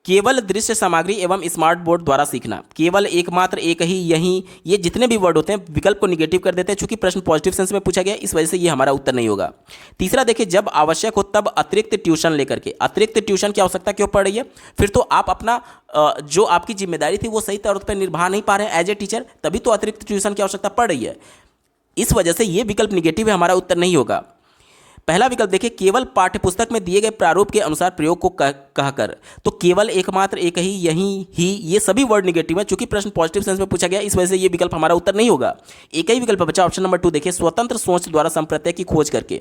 केवल दृश्य सामग्री एवं स्मार्ट बोर्ड द्वारा सीखना। केवल, एकमात्र, एक ही, यही, ये जितने भी वर्ड होते हैं विकल्प को निगेटिव कर देते हैं। चूंकि प्रश्न पॉजिटिव सेंस में पूछा गया, इस वजह से ये हमारा उत्तर नहीं होगा। तीसरा देखिए, जब आवश्यक हो तब अतिरिक्त ट्यूशन लेकर के। अतिरिक्त ट्यूशन की आवश्यकता क्यों पड़ रही है? फिर तो आप अपना जो आपकी जिम्मेदारी थी वो सही तौर पर निर्वाह नहीं पा रहे हैं एज ए टीचर, तभी तो अतिरिक्त ट्यूशन की आवश्यकता पड़ रही है। इस वजह से ये विकल्प निगेटिव है, हमारा उत्तर नहीं होगा। पहला विकल्प देखिए, केवल पाठ्यपुस्तक में दिए गए प्रारूप के अनुसार प्रयोग को कहकर। तो केवल, एकमात्र, एक ही, यही, ही, ये सभी वर्ड निगेटिव है। चूंकि प्रश्न पॉजिटिव सेंस में पूछा गया, इस वजह से ये विकल्प हमारा उत्तर नहीं होगा। एक ही विकल्प बचा, ऑप्शन नंबर 2 देखिए, स्वतंत्र सोच द्वारा संप्रत्यय की खोज करके।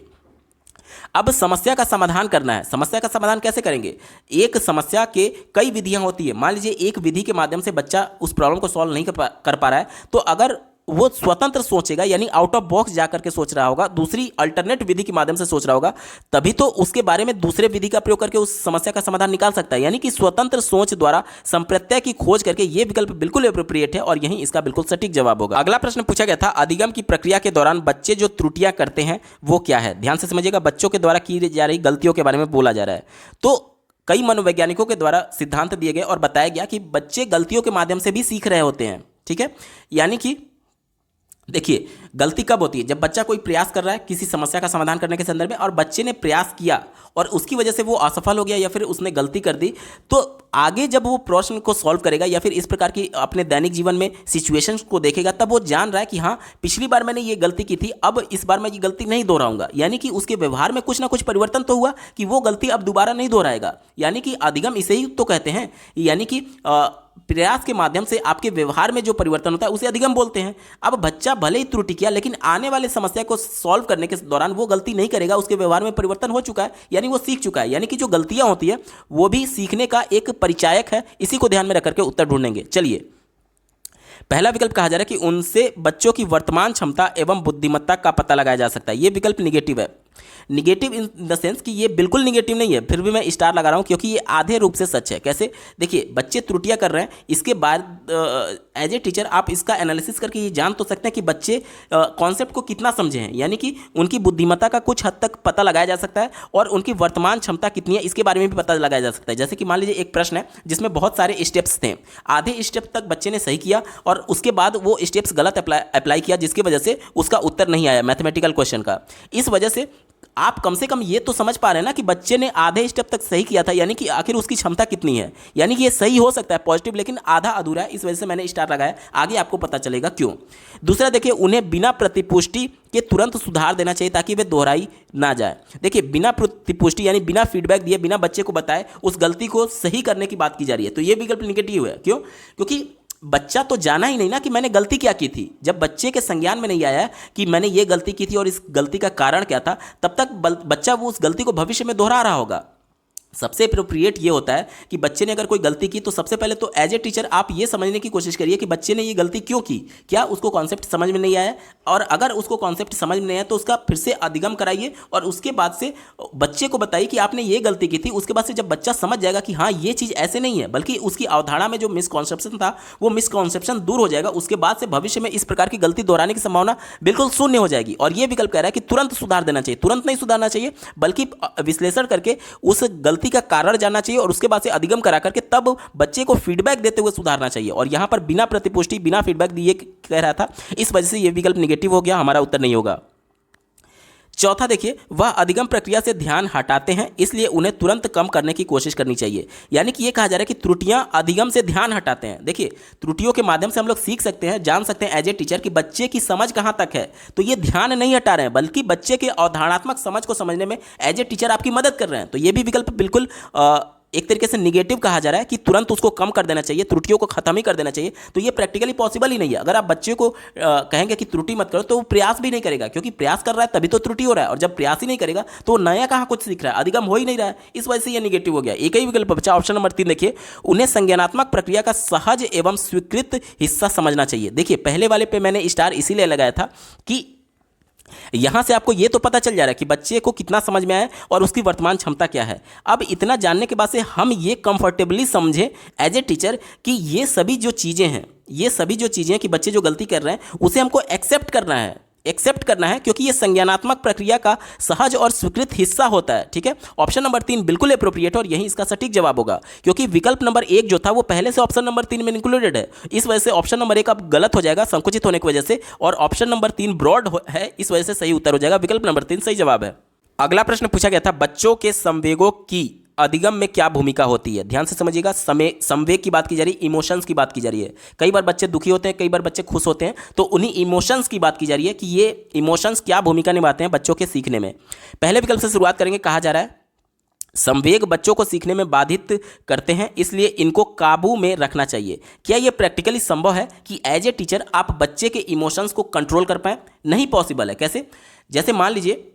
अब समस्या का समाधान करना है। समस्या का समाधान कैसे करेंगे? एक समस्या के कई विधियां होती है। मान लीजिए एक विधि के माध्यम से बच्चा उस प्रॉब्लम को सॉल्व नहीं कर पा रहा है, तो अगर वो स्वतंत्र सोचेगा, यानी आउट ऑफ बॉक्स जाकर के सोच रहा होगा, दूसरी अल्टरनेट विधि के माध्यम से सोच रहा होगा, तभी तो उसके बारे में दूसरे विधि का प्रयोग करके उस समस्या का समाधान निकाल सकता है। यानी कि स्वतंत्र सोच द्वारा संप्रत्यय की खोज करके, ये विकल्प बिल्कुल एप्रोप्रिएट है और यही इसका बिल्कुल सटीक जवाब होगा। अगला प्रश्न पूछा गया था, अधिगम की प्रक्रिया के दौरान बच्चे जो त्रुटियां करते हैं वो क्या है? ध्यान से समझिएगा, बच्चों के द्वारा की जा रही गलतियों के बारे में बोला जा रहा है। तो कई मनोवैज्ञानिकों के द्वारा सिद्धांत दिए गए और बताया गया कि बच्चे गलतियों के माध्यम से भी सीख रहे होते हैं। ठीक है, यानी कि देखिए, गलती कब होती है? जब बच्चा कोई प्रयास कर रहा है किसी समस्या का समाधान करने के संदर्भ में और बच्चे ने प्रयास किया और उसकी वजह से वो असफल हो गया या फिर उसने गलती कर दी, तो आगे जब वो प्रश्न को सॉल्व करेगा या फिर इस प्रकार की अपने दैनिक जीवन में सिचुएशंस को देखेगा, तब वो जान रहा है कि हाँ, पिछली बार मैंने ये गलती की थी, अब इस बार मैं ये गलती नहीं दोहराऊंगा। यानी कि उसके व्यवहार में कुछ ना कुछ परिवर्तन तो हुआ कि वो गलती अब दोबारा नहीं दोहराएगा। यानी कि अधिगम इसे ही तो कहते हैं। यानी कि प्रयास के माध्यम से आपके व्यवहार में जो परिवर्तन होता है उसे अधिगम बोलते हैं। अब बच्चा भले ही त्रुटि किया, लेकिन आने वाले समस्या को सॉल्व करने के दौरान वो गलती नहीं करेगा, उसके व्यवहार में परिवर्तन हो चुका है, यानी वो सीख चुका है। यानी कि जो गलतियां होती है वो भी सीखने का एक परिचायक है। इसी को ध्यान में रख करके उत्तर ढूंढेंगे। चलिए, पहला विकल्प कहा जा रहा है कि उनसे बच्चों की वर्तमान क्षमता एवं बुद्धिमत्ता का पता लगाया जा सकता है। यह विकल्प निगेटिव है। निगेटिव इन द सेंस कि ये बिल्कुल निगेटिव नहीं है, फिर भी मैं स्टार लगा रहा हूँ क्योंकि ये आधे रूप से सच है। कैसे? देखिए, बच्चे त्रुटियां कर रहे हैं, इसके बाद एज ए टीचर आप इसका एनालिसिस करके ये जान तो सकते हैं कि बच्चे कॉन्सेप्ट को कितना समझे हैं, यानी कि उनकी बुद्धिमत्ता का कुछ हद तक पता लगाया जा सकता है और उनकी वर्तमान क्षमता कितनी है इसके बारे में भी पता लगाया जा सकता है। जैसे कि मान लीजिए एक प्रश्न है जिसमें बहुत सारे स्टेप्स थे, आधे स्टेप तक बच्चे ने सही किया और उसके बाद वो स्टेप्स गलत अप्लाई किया, जिसकी वजह से उसका उत्तर नहीं आया मैथमेटिकल क्वेश्चन का। इस वजह से आप कम से कम ये तो समझ पा रहे हैं ना कि बच्चे ने आधे स्टेप तक सही किया था, यानी कि आखिर उसकी क्षमता कितनी है, यानी कि ये सही हो सकता है पॉजिटिव, लेकिन आधा अधूरा है। इस वजह से मैंने स्टार लगाया, आगे आपको पता चलेगा क्यों। दूसरा देखिए, उन्हें बिना प्रतिपुष्टि के तुरंत सुधार देना चाहिए ताकि वे दोहराई ना जाए। देखिए, बिना प्रतिपुष्टि यानी बिना फीडबैक दिए, बिना बच्चे को बताए उस गलती को सही करने की बात की जा रही है, तो ये विकल्प निगेटिव है। क्यों? क्योंकि बच्चा तो जाना ही नहीं ना कि मैंने गलती क्या की थी। जब बच्चे के संज्ञान में नहीं आया कि मैंने ये गलती की थी और इस गलती का कारण क्या था, तब तक बच्चा वो उस गलती को भविष्य में दोहरा रहा होगा। सबसे अप्रोप्रिएट ये होता है कि बच्चे ने अगर कोई गलती की तो सबसे पहले तो एज ए टीचर आप ये समझने की कोशिश करिए कि बच्चे ने ये गलती क्यों की, क्या उसको कॉन्सेप्ट समझ में नहीं आया, और अगर उसको कॉन्सेप्ट समझ में नहीं आया तो उसका फिर से अधिगम कराइए और उसके बाद से बच्चे को बताइए कि आपने ये गलती की थी। उसके बाद से जब बच्चा समझ जाएगा कि हाँ ये चीज़ ऐसे नहीं है, बल्कि उसकी अवधारणा में जो मिसकॉन्सेप्शन था वो मिसकॉन्सेप्शन दूर हो जाएगा, उसके बाद से भविष्य में इस प्रकार की गलती दोहराने की संभावना बिल्कुल शून्य हो जाएगी। और ये विकल्प कह रहा है कि तुरंत सुधार देना चाहिए, तुरंत नहीं सुधारना चाहिए बल्कि विश्लेषण करके उस गलती का कारण जानना चाहिए और उसके बाद से अधिगम करा करके तब बच्चे को फीडबैक देते हुए सुधारना चाहिए। और यहां पर बिना प्रतिपुष्टि बिना फीडबैक दिए कह रहा था, इस वजह से यह विकल्प निगेटिव हो गया, हमारा उत्तर नहीं होगा। चौथा देखिए, वह अधिगम प्रक्रिया से ध्यान हटाते हैं इसलिए उन्हें तुरंत कम करने की कोशिश करनी चाहिए। यानी कि यह कहा जा रहा है कि त्रुटियां अधिगम से ध्यान हटाते हैं। देखिए, त्रुटियों के माध्यम से हम लोग सीख सकते हैं, जान सकते हैं एज ए टीचर कि बच्चे की समझ कहां तक है, तो ये ध्यान नहीं हटा रहे हैं बल्कि बच्चे के अवधारणात्मक समझ को समझने में एज ए टीचर आपकी मदद कर रहे हैं। तो ये भी विकल्प बिल्कुल एक तरीके से निगेटिव कहा जा रहा है कि तुरंत उसको कम कर देना चाहिए, त्रुटियों को खत्म ही कर देना चाहिए। तो ये प्रैक्टिकली पॉसिबल ही नहीं है। अगर आप बच्चे को कहेंगे कि त्रुटि मत करो तो वो प्रयास भी नहीं करेगा, क्योंकि प्रयास कर रहा है तभी तो त्रुटि हो रहा है, और जब प्रयास ही नहीं करेगा तो वो नया कहाँ कुछ सीख रहा है, अधिगम हो ही नहीं रहा है। इस वजह से ये निगेटिव हो गया। एक ही विकल्प बचा, ऑप्शन नंबर 3 देखिए, उन्हें संज्ञानात्मक प्रक्रिया का सहज एवं स्वीकृत हिस्सा समझना चाहिए। देखिए, पहले वाले पे मैंने स्टार इसीलिए लगाया था कि यहां से आपको यह तो पता चल जा रहा है कि बच्चे को कितना समझ में आया और उसकी वर्तमान क्षमता क्या है। अब इतना जानने के बाद से हम ये कंफर्टेबली समझें एज ए टीचर कि ये सभी जो चीज़ें हैं कि बच्चे जो गलती कर रहे हैं उसे हमको एक्सेप्ट करना है क्योंकि ये संज्ञानात्मक प्रक्रिया का सहज और स्वीकृत हिस्सा होता है। ठीक है, ऑप्शन नंबर 3 बिल्कुल अप्रोप्रिएट और यही इसका सटीक जवाब होगा, क्योंकि विकल्प नंबर 1 जो था वो पहले से ऑप्शन नंबर 3 में इंक्लूडेड है। इस वजह से ऑप्शन नंबर 1 अब गलत हो जाएगा संकुचित होने की वजह से, और ऑप्शन नंबर 3 ब्रॉड है, इस वजह से सही उत्तर हो जाएगा। विकल्प नंबर 3 सही जवाब है। अगला प्रश्न पूछा गया था, बच्चों के संवेगों की अधिगम में क्या भूमिका होती है। ध्यान से समझिएगा, संवेग की बात की जा रही है, इमोशंस की बात की जा रही है। कई बार बच्चे दुखी होते हैं, कई बार बच्चे खुश होते हैं, तो उन्हीं इमोशंस की बात की जा रही है कि ये इमोशंस क्या भूमिका निभाते हैं बच्चों के सीखने में। पहले विकल्प से शुरुआत करेंगे, कहा जा रहा है संवेग बच्चों को सीखने में बाधित करते हैं इसलिए इनको काबू में रखना चाहिए। क्या यह प्रैक्टिकली संभव है कि एज ए टीचर आप बच्चे के इमोशंस को कंट्रोल कर पाएं? नहीं पॉसिबल है। कैसे? जैसे मान लीजिए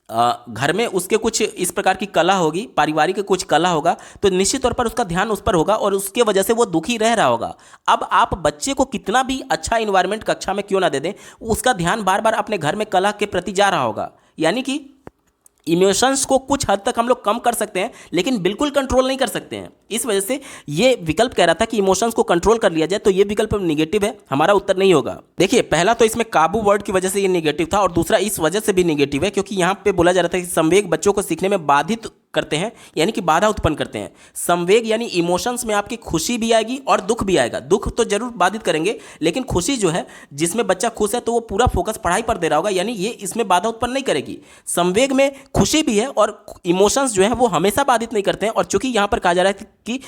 घर में उसके कुछ इस प्रकार की कला होगी, पारिवारिक कुछ कला होगा, तो निश्चित तौर पर उसका ध्यान उस पर होगा और उसके वजह से वो दुखी रह रहा होगा। अब आप बच्चे को कितना भी अच्छा इन्वायरमेंट कक्षा में क्यों ना दे दें, उसका ध्यान बार बार अपने घर में कला के प्रति जा रहा होगा। यानी कि इमोशंस को कुछ हद तक हम लोग कम कर सकते हैं लेकिन बिल्कुल कंट्रोल नहीं कर सकते हैं। इस वजह से ये विकल्प कह रहा था कि इमोशंस को कंट्रोल कर लिया जाए, तो ये विकल्प निगेटिव है, हमारा उत्तर नहीं होगा। देखिए, पहला तो इसमें काबू वर्ड की वजह से ये निगेटिव था और दूसरा इस वजह से भी निगेटिव है क्योंकि यहाँ पे बोला जा रहा था कि संवेग बच्चों को सीखने में बाधित करते हैं, यानी कि बाधा उत्पन्न करते हैं। संवेग यानी इमोशंस में आपकी खुशी भी आएगी और दुख भी आएगा। दुख तो जरूर बाधित करेंगे, लेकिन खुशी जो है, जिसमें बच्चा खुश है तो वो पूरा फोकस पढ़ाई पर दे रहा होगा, यानी ये इसमें बाधा उत्पन्न नहीं करेगी। संवेग में खुशी भी है और इमोशंस जो है वो हमेशा बाधित नहीं करते हैं, और चूंकि यहाँ पर कहा जा रहा है कि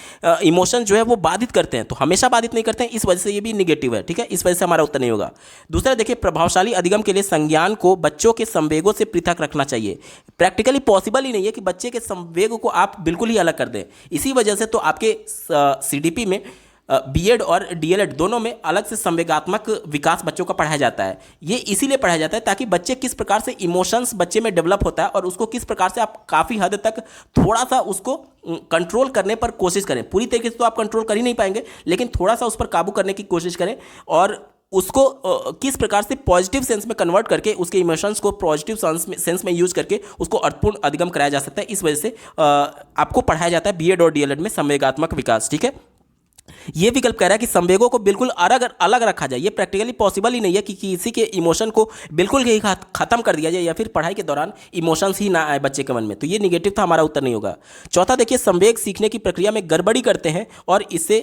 इमोशन जो है वो बाधित करते हैं, तो हमेशा बाधित नहीं करते हैं, इस वजह से ये भी निगेटिव है। ठीक है, इस वजह से हमारा उत्तर नहीं होगा। दूसरा देखिए, प्रभावशाली अधिगम के लिए संज्ञान को बच्चों के संवेगों से पृथक रखना चाहिए। प्रैक्टिकली पॉसिबल ही नहीं है कि बच्चे के संवेग को आप बिल्कुल ही अलग कर दें। इसी वजह से तो आपके सीडीपी में बीएड और डीएलएड दोनों में अलग से संवेगात्मक विकास बच्चों का पढ़ाया जाता है। ये इसीलिए पढ़ाया जाता है ताकि बच्चे किस प्रकार से इमोशंस बच्चे में डेवलप होता है और उसको किस प्रकार से आप काफ़ी हद तक थोड़ा सा उसको कंट्रोल करने पर कोशिश करें। पूरी तरीके से तो आप कंट्रोल कर ही नहीं पाएंगे, लेकिन थोड़ा सा उस पर काबू करने की कोशिश करें और उसको किस प्रकार से पॉजिटिव सेंस में कन्वर्ट करके उसके इमोशंस को पॉजिटिव सेंस में यूज करके उसको अर्थपूर्ण अधिगम कराया जा सकता है। इस वजह से आपको पढ़ाया जाता है बीएड और डीएलएड में संवेगात्मक विकास। ठीक है, ये विकल्प कह रहा है कि संवेगों को बिल्कुल अलग अलग रखा जाए। ये प्रैक्टिकली पॉसिबल ही नहीं है कि किसी के इमोशन को बिल्कुल ही खत्म कर दिया जाए या फिर पढ़ाई के दौरान इमोशंस ही ना आए बच्चे के मन में। तो ये निगेटिव था, हमारा उत्तर नहीं होगा। चौथा देखिए, संवेग सीखने की प्रक्रिया में गड़बड़ी करते हैं और इसे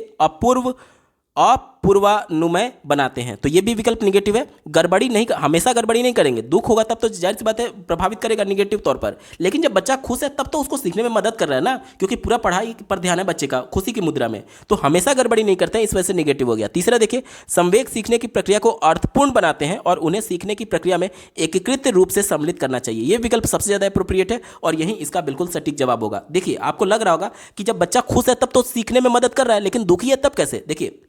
अपूर्वानुमेय बनाते हैं। तो ये भी विकल्प निगेटिव है। गड़बड़ी नहीं, हमेशा गड़बड़ी नहीं करेंगे। दुख होगा तब तो जाहिर सी बात है प्रभावित करेगा निगेटिव तौर पर, लेकिन जब बच्चा खुश है तब तो उसको सीखने में मदद कर रहा है ना, क्योंकि पूरा पढ़ाई पर ध्यान है बच्चे का, खुशी की मुद्रा में। तो हमेशा गड़बड़ी नहीं करते हैं, इस वजह से निगेटिव हो गया। तीसरा देखिए, संवेग सीखने की प्रक्रिया को अर्थपूर्ण बनाते हैं और उन्हें सीखने की प्रक्रिया में एकीकृत रूप से सम्मिलित करना चाहिए। ये विकल्प सबसे ज्यादा एप्रोप्रिएट है और यही इसका बिल्कुल सटीक जवाब होगा। देखिए, आपको लग रहा होगा कि जब बच्चा खुश है तब तो सीखने में मदद कर रहा है, लेकिन दुखी है तब कैसे? देखिए,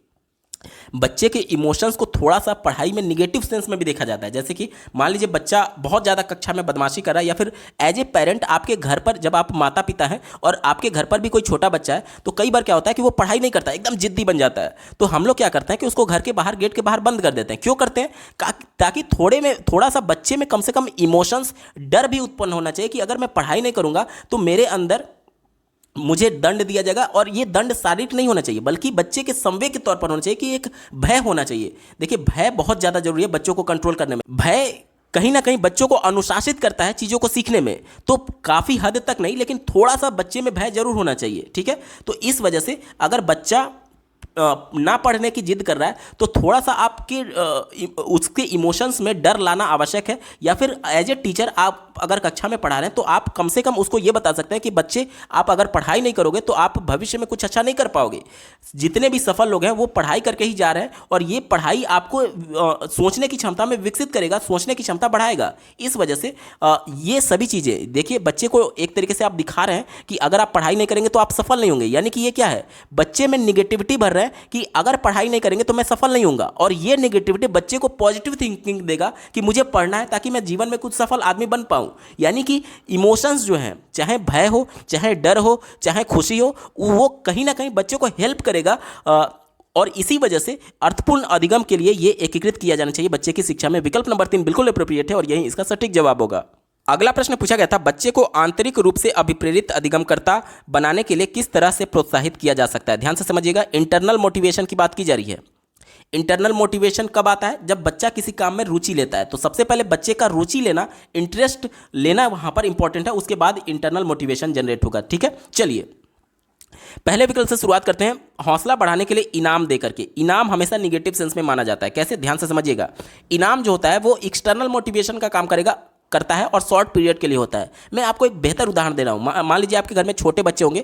बच्चे के इमोशंस को थोड़ा सा पढ़ाई में निगेटिव सेंस में भी देखा जाता है। जैसे कि मान लीजिए बच्चा बहुत ज़्यादा कक्षा में बदमाशी कर रहा है, या फिर एज ए पेरेंट आपके घर पर जब आप माता पिता हैं और आपके घर पर भी कोई छोटा बच्चा है, तो कई बार क्या होता है कि वो पढ़ाई नहीं करता, एकदम जिद्दी बन जाता है। तो हम लोग क्या करते हैं कि उसको घर के बाहर, गेट के बाहर बंद कर देते हैं। क्यों करते हैं? ताकि थोड़ा सा बच्चे में कम से कम इमोशंस, डर भी उत्पन्न होना चाहिए कि अगर मैं पढ़ाई नहीं करूँगा तो मेरे अंदर मुझे दंड दिया जाएगा। और ये दंड शारीरिक नहीं होना चाहिए, बल्कि बच्चे के संवेग के तौर पर होना चाहिए कि एक भय होना चाहिए। देखिए, भय बहुत ज़्यादा जरूरी है बच्चों को कंट्रोल करने में। भय कहीं ना कहीं बच्चों को अनुशासित करता है चीज़ों को सीखने में। तो काफ़ी हद तक नहीं, लेकिन थोड़ा सा बच्चे में भय जरूर होना चाहिए। ठीक है, तो इस वजह से अगर बच्चा ना पढ़ने की जिद कर रहा है तो थोड़ा सा आपके उसके इमोशंस में डर लाना आवश्यक है। या फिर एज ए टीचर आप अगर कक्षा में पढ़ा रहे हैं तो आप कम से कम उसको ये बता सकते हैं कि बच्चे, आप अगर पढ़ाई नहीं करोगे तो आप भविष्य में कुछ अच्छा नहीं कर पाओगे। जितने भी सफल लोग हैं वो पढ़ाई करके ही जा रहे हैं, और ये पढ़ाई आपको सोचने की क्षमता में विकसित करेगा, सोचने की क्षमता बढ़ाएगा। इस वजह से ये सभी चीज़ें, देखिए, बच्चे को एक तरीके से आप दिखा रहे हैं कि अगर आप पढ़ाई नहीं करेंगे तो आप सफल नहीं होंगे। यानी कि ये क्या है? बच्चे में निगेटिविटी भर रहे हैं कि अगर पढ़ाई नहीं करेंगे तो मैं सफल नहीं होऊंगा, और ये नेगेटिविटी बच्चे को पॉजिटिव थिंकिंग देगा कि मुझे पढ़ना है ताकि मैं जीवन में कुछ सफल आदमी बन पाऊं। यानी कि इमोशंस जो हैं, चाहे भय हो, चाहे डर हो, चाहे खुशी हो, वो कहीं ना कहीं बच्चे को हेल्प करेगा। और इसी वजह से अर्थपूर्ण अधिगम के लिए ये एकीकृत किया जाना चाहिए बच्चे की शिक्षा में। विकल्प नंबर 3 बिल्कुल एप्रोप्रिएट है और यही इसका सटीक जवाब होगा। अगला प्रश्न पूछा गया था, बच्चे को आंतरिक रूप से अभिप्रेरित अधिगमकर्ता बनाने के लिए किस तरह से प्रोत्साहित किया जा सकता है? ध्यान से समझिएगा, इंटरनल मोटिवेशन की बात की जा रही है। इंटरनल मोटिवेशन कब आता है? जब बच्चा किसी काम में रुचि लेता है। तो सबसे पहले बच्चे का रुचि लेना, इंटरेस्ट लेना वहां पर इंपॉर्टेंट है, उसके बाद इंटरनल मोटिवेशन जनरेट होगा। ठीक है, चलिए पहले विकल्प से शुरुआत करते हैं। हौसला बढ़ाने के लिए इनाम देकर के। इनाम हमेशा निगेटिव सेंस में माना जाता है। कैसे? ध्यान से समझिएगा। इनाम जो होता है वो एक्सटर्नल मोटिवेशन का काम करता है और शॉर्ट पीरियड के लिए होता है। मैं आपको एक बेहतर उदाहरण दे रहा हूँ। मान लीजिए आपके घर में छोटे बच्चे होंगे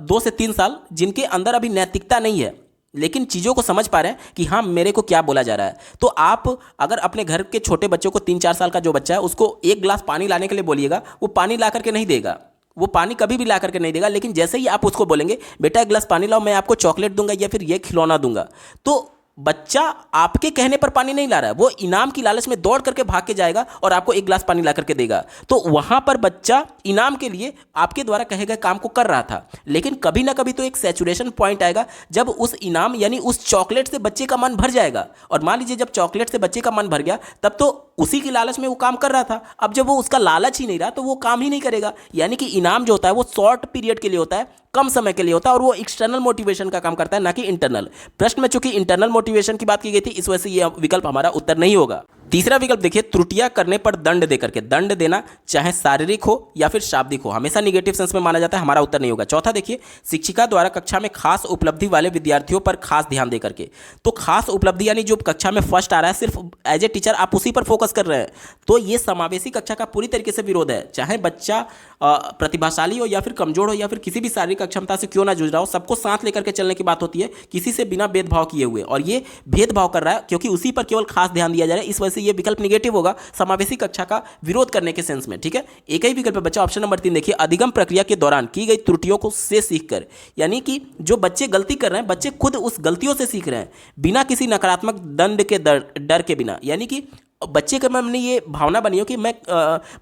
2 से 3 साल, जिनके अंदर अभी नैतिकता नहीं है, लेकिन चीज़ों को समझ पा रहे हैं कि हाँ मेरे को क्या बोला जा रहा है। तो आप अगर अपने घर के छोटे बच्चों को, 3-4 साल का जो बच्चा है, उसको 1 गिलास पानी लाने के लिए बोलिएगा, वो पानी ला करके नहीं देगा, वो पानी कभी भी ला करके नहीं देगा। लेकिन जैसे ही आप उसको बोलेंगे बेटा 1 गिलास पानी लाओ, मैं आपको चॉकलेट दूंगा या फिर ये खिलौना दूंगा, तो बच्चा आपके कहने पर पानी नहीं ला रहा है, वो इनाम की लालच में दौड़ करके भाग के जाएगा और आपको 1 गिलास पानी ला करके देगा। तो वहां पर बच्चा इनाम के लिए आपके द्वारा कहे गए काम को कर रहा था। लेकिन कभी ना कभी तो एक सैचुरेशन पॉइंट आएगा जब उस इनाम यानी उस चॉकलेट से बच्चे का मन भर जाएगा। और मान लीजिए जब चॉकलेट से बच्चे का मन भर गया, तब तो उसी की लालच में वो काम कर रहा था। अब जब वो उसका लालच ही नहीं रहा तो वो काम ही नहीं करेगा। यानी कि इनाम जो होता है वो शॉर्ट पीरियड के लिए होता है, कम समय के लिए होता है, और वो एक्सटर्नल मोटिवेशन का काम करता है, ना कि इंटरनल। प्रश्न में चूंकि इंटरनल मोटिवेशन की बात की गई थी, इस वजह से ये विकल्प हमारा उत्तर नहीं होगा। तीसरा विकल्प देखिए, त्रुटियां करने पर दंड देकर के। दंड देना चाहे शारीरिक हो या फिर शाब्दिक हो, हमेशा निगेटिव सेंस में माना जाता है, हमारा उत्तर नहीं होगा। चौथा देखिए, शिक्षिका द्वारा कक्षा में खास उपलब्धि वाले विद्यार्थियों पर खास ध्यान देकर के। तो खास उपलब्धि यानी जो कक्षा में फर्स्ट आ रहा है, सिर्फ एज ए टीचर आप उसी पर फोकस कर रहे हैं, तो ये समावेशी कक्षा का पूरी तरीके से विरोध है। चाहे बच्चा प्रतिभाशाली हो या फिर कमजोर हो या फिर किसी भी शारीरिक अक्षमता से क्यों ना जूझ रहा हो, सबको साथ लेकर के चलने की बात होती है, किसी से बिना भेदभाव किए हुए। और ये भेदभाव कर रहा है क्योंकि उसी पर केवल खास ध्यान दिया जा रहा है, इस वजह से ये विकल्प निगेटिव होगा, समावेशी कक्षा का विरोध करने के सेंस में। ठीक है, एक ही विकल्प बचा ऑप्शन नंबर 3 देखिए, अधिगम प्रक्रिया के दौरान की गई त्रुटियों को से सीखकर। यानी कि जो बच्चे गलती कर रहे हैं, बच्चे खुद उस गलतियों से सीख रहे हैं, बिना किसी नकारात्मक दंड के डर के बिना। यानी कि बच्चे के मन में ये भावना बनी हो कि मैं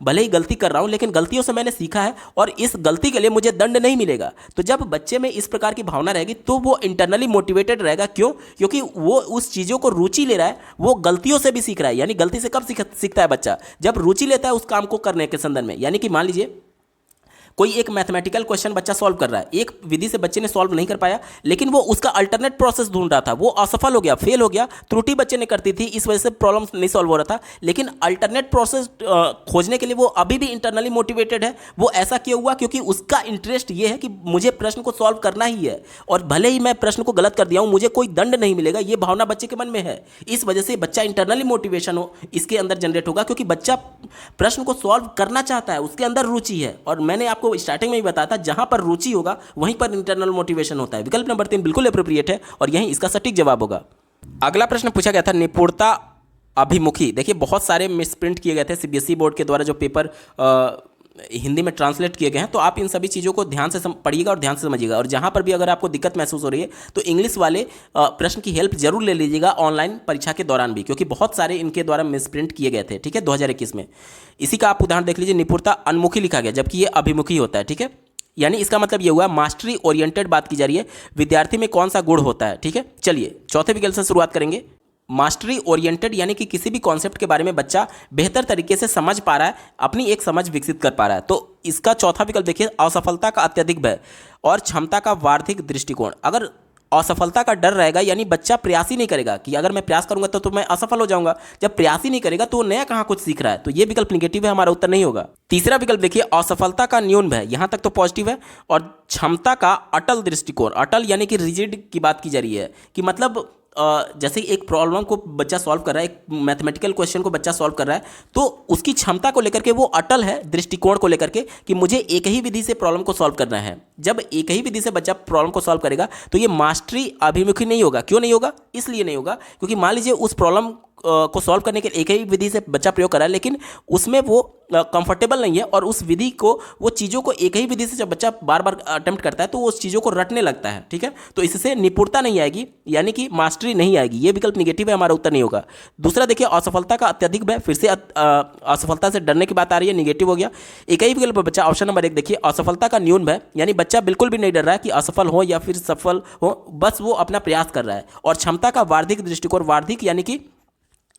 भले ही गलती कर रहा हूँ लेकिन गलतियों से मैंने सीखा है और इस गलती के लिए मुझे दंड नहीं मिलेगा। तो जब बच्चे में इस प्रकार की भावना रहेगी तो वो इंटरनली मोटिवेटेड रहेगा। क्यों? क्योंकि वो उस चीज़ों को रुचि ले रहा है, वो गलतियों से भी सीख रहा है। यानी गलती से कब सीखता है बच्चा? जब रुचि लेता है उस काम को करने के संदर्भ में। यानी कि मान लीजिए कोई एक मैथमेटिकल क्वेश्चन बच्चा सॉल्व कर रहा है, एक विधि से बच्चे ने सॉल्व नहीं कर पाया, लेकिन वो उसका अल्टरनेट प्रोसेस ढूंढ रहा था, वो असफल हो गया, फेल हो गया, त्रुटि बच्चे ने करती थी, इस वजह से प्रॉब्लम नहीं सॉल्व हो रहा था। लेकिन अल्टरनेट प्रोसेस खोजने के लिए वो अभी भी इंटरनली मोटिवेटेड है। वो ऐसा क्यों हुआ? क्योंकि उसका इंटरेस्ट ये है कि मुझे प्रश्न को सॉल्व करना ही है और भले ही मैं प्रश्न को गलत कर दिया हूं, मुझे कोई दंड नहीं मिलेगा। ये भावना बच्चे के मन में है। इस वजह से बच्चा इंटरनली मोटिवेशन हो इसके अंदर जनरेट होगा, क्योंकि बच्चा प्रश्न को सॉल्व करना चाहता है, उसके अंदर रुचि है। और मैंने आपको स्टार्टिंग में ही बताया था, जहां पर रुचि होगा वहीं पर इंटरनल मोटिवेशन होता है। विकल्प नंबर 3 बिल्कुल एप्रोप्रिएट है और यही इसका सटीक जवाब होगा। अगला प्रश्न पूछा गया था निपुणता अभिमुखी। देखिए बहुत सारे मिसप्रिंट किए गए थे सीबीएसई बोर्ड के द्वारा, जो पेपर हिंदी में ट्रांसलेट किए गए हैं। तो आप इन सभी चीज़ों को ध्यान से पढ़िएगा और ध्यान से समझिएगा। और जहाँ पर भी अगर आपको दिक्कत महसूस हो रही है तो इंग्लिश वाले प्रश्न की हेल्प जरूर ले लीजिएगा ऑनलाइन परीक्षा के दौरान भी, क्योंकि बहुत सारे इनके द्वारा मिसप्रिंट किए गए थे। ठीक है, 2021 में। इसी का आप उदाहरण देख लीजिए, निपुणता अनमुखी लिखा गया जबकि ये अभिमुखी होता है। ठीक है, यानी इसका मतलब ये हुआ मास्टरी ओरिएंटेड बात की जा रही है, विद्यार्थी में कौन सा गुण होता है। ठीक है, चलिए चौथे विकल्प से शुरुआत करेंगे। मास्टरी ओरिएंटेड यानी कि किसी भी कॉन्सेप्ट के बारे में बच्चा बेहतर तरीके से समझ पा रहा है, अपनी एक समझ विकसित कर पा रहा है। तो इसका चौथा विकल्प देखिए, असफलता का अत्यधिक भय और क्षमता का वार्षिक दृष्टिकोण। अगर असफलता का डर रहेगा यानी बच्चा प्रयास ही नहीं करेगा कि अगर मैं प्रयास करूंगा तो मैं असफल हो जाऊंगा। जब प्रयास ही नहीं करेगा तो वो नया कहाँ कुछ सीख रहा है। तो ये विकल्प निगेटिव है, हमारा उत्तर नहीं होगा। तीसरा विकल्प देखिए, असफलता का न्यून भय, यहां तक तो पॉजिटिव है। और क्षमता का अटल दृष्टिकोण, अटल यानी कि रिजिड की बात की जा रही है कि मतलब जैसे एक प्रॉब्लम को बच्चा सॉल्व कर रहा है, एक मैथमेटिकल क्वेश्चन को बच्चा सॉल्व कर रहा है, तो उसकी क्षमता को लेकर के वो अटल है, दृष्टिकोण को लेकर के कि मुझे एक ही विधि से प्रॉब्लम को सॉल्व करना है। जब एक ही विधि से बच्चा प्रॉब्लम को सॉल्व करेगा तो ये मास्टरी अभिमुखी नहीं होगा। क्यों नहीं होगा? इसलिए नहीं होगा क्योंकि मान लीजिए उस प्रॉब्लम को सॉल्व करने के एक ही विधि से बच्चा प्रयोग कर रहा है, लेकिन उसमें वो कंफर्टेबल नहीं है और उस विधि को, वो चीज़ों को एक ही विधि से जब बच्चा बार बार अटेम्प्ट करता है तो वो उस चीज़ों को रटने लगता है। ठीक है, तो इससे निपुणता नहीं आएगी, यानी कि मास्टरी नहीं आएगी। ये विकल्प निगेटिव है, हमारा उत्तर नहीं होगा। दूसरा देखिए, असफलता का अत्यधिक भय, फिर से असफलता से डरने की बात आ रही है, निगेटिव हो गया। एक ही विकल्प बच्चा, ऑप्शन नंबर 1 देखिए, असफलता का न्यून भय, यानी बच्चा बिल्कुल भी नहीं डर रहा है कि असफल हो या फिर सफल हो, बस वो अपना प्रयास कर रहा है। और क्षमता का वार्षिक दृष्टिकोण, वार्षिक यानी कि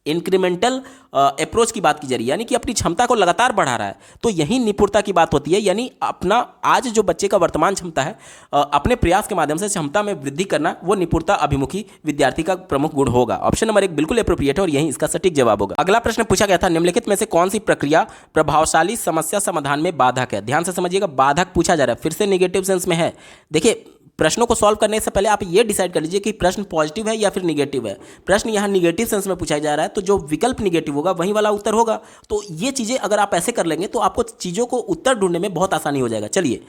इंक्रीमेंटल अप्रोच की बात की जा रही है, यानी कि अपनी क्षमता को लगातार बढ़ा रहा है। तो यही निपुणता की बात होती है, यानी अपना आज जो बच्चे का वर्तमान क्षमता है, अपने प्रयास के माध्यम से क्षमता में वृद्धि करना, वो निपुणता अभिमुखी विद्यार्थी का प्रमुख गुण होगा। ऑप्शन नंबर 1 बिल्कुल एप्रोप्रिएट है और यही इसका सटीक जवाब होगा। अगला प्रश्न पूछा गया था, निम्नलिखित में से कौन सी प्रक्रिया प्रभावशाली समस्या समाधान में बाधक है। ध्यान से समझिएगा, बाधक पूछा जा रहा है, फिर से निगेटिव सेंस में है। देखिए, प्रश्नों को सॉल्व करने से पहले आप ये डिसाइड कर लीजिए कि प्रश्न पॉजिटिव है या फिर निगेटिव है। प्रश्न यहाँ निगेटिव सेंस में पूछा जा रहा है, तो जो विकल्प निगेटिव होगा वही वाला उत्तर होगा। तो ये चीज़ें अगर आप ऐसे कर लेंगे तो आपको चीज़ों को उत्तर ढूंढने में बहुत आसानी हो जाएगा। चलिए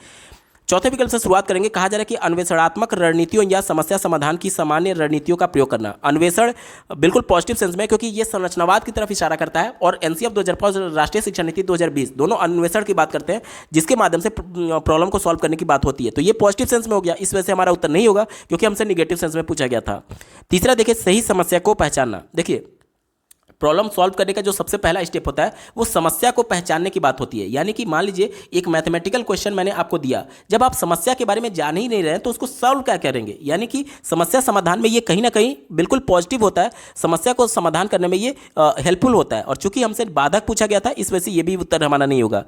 चौथे विकल्प से शुरुआत करेंगे। कहा जा रहा है कि अन्वेषणात्मक रणनीतियों या समस्या समाधान की सामान्य रणनीतियों का प्रयोग करना। अन्वेषण बिल्कुल पॉजिटिव सेंस में, क्योंकि ये संरचनावाद की तरफ इशारा करता है और एनसीएफ 2005 राष्ट्रीय शिक्षा नीति 2020 दोनों अन्वेषण की बात करते हैं, जिसके माध्यम से प्रॉब्लम को सॉल्व करने की बात होती है। तो ये पॉजिटिव सेंस में हो गया, इस वजह से हमारा उत्तर नहीं होगा क्योंकि हमसे निगेटिव सेंस में पूछा गया था। तीसरा देखिए, सही समस्या को पहचानना। देखिए, प्रॉब्लम सॉल्व करने का जो सबसे पहला स्टेप होता है वो समस्या को पहचानने की बात होती है। यानी कि मान लीजिए एक मैथमेटिकल क्वेश्चन मैंने आपको दिया, जब आप समस्या के बारे में जान ही नहीं रहे हैं तो उसको सॉल्व क्या करेंगे। यानी कि समस्या समाधान में ये कहीं ना कहीं बिल्कुल पॉजिटिव होता है, समस्या को समाधान करने में ये हेल्पफुल होता है। और चूंकि हमसे बाधक पूछा गया था, इस वजह से ये भी उत्तर हमारा नहीं होगा।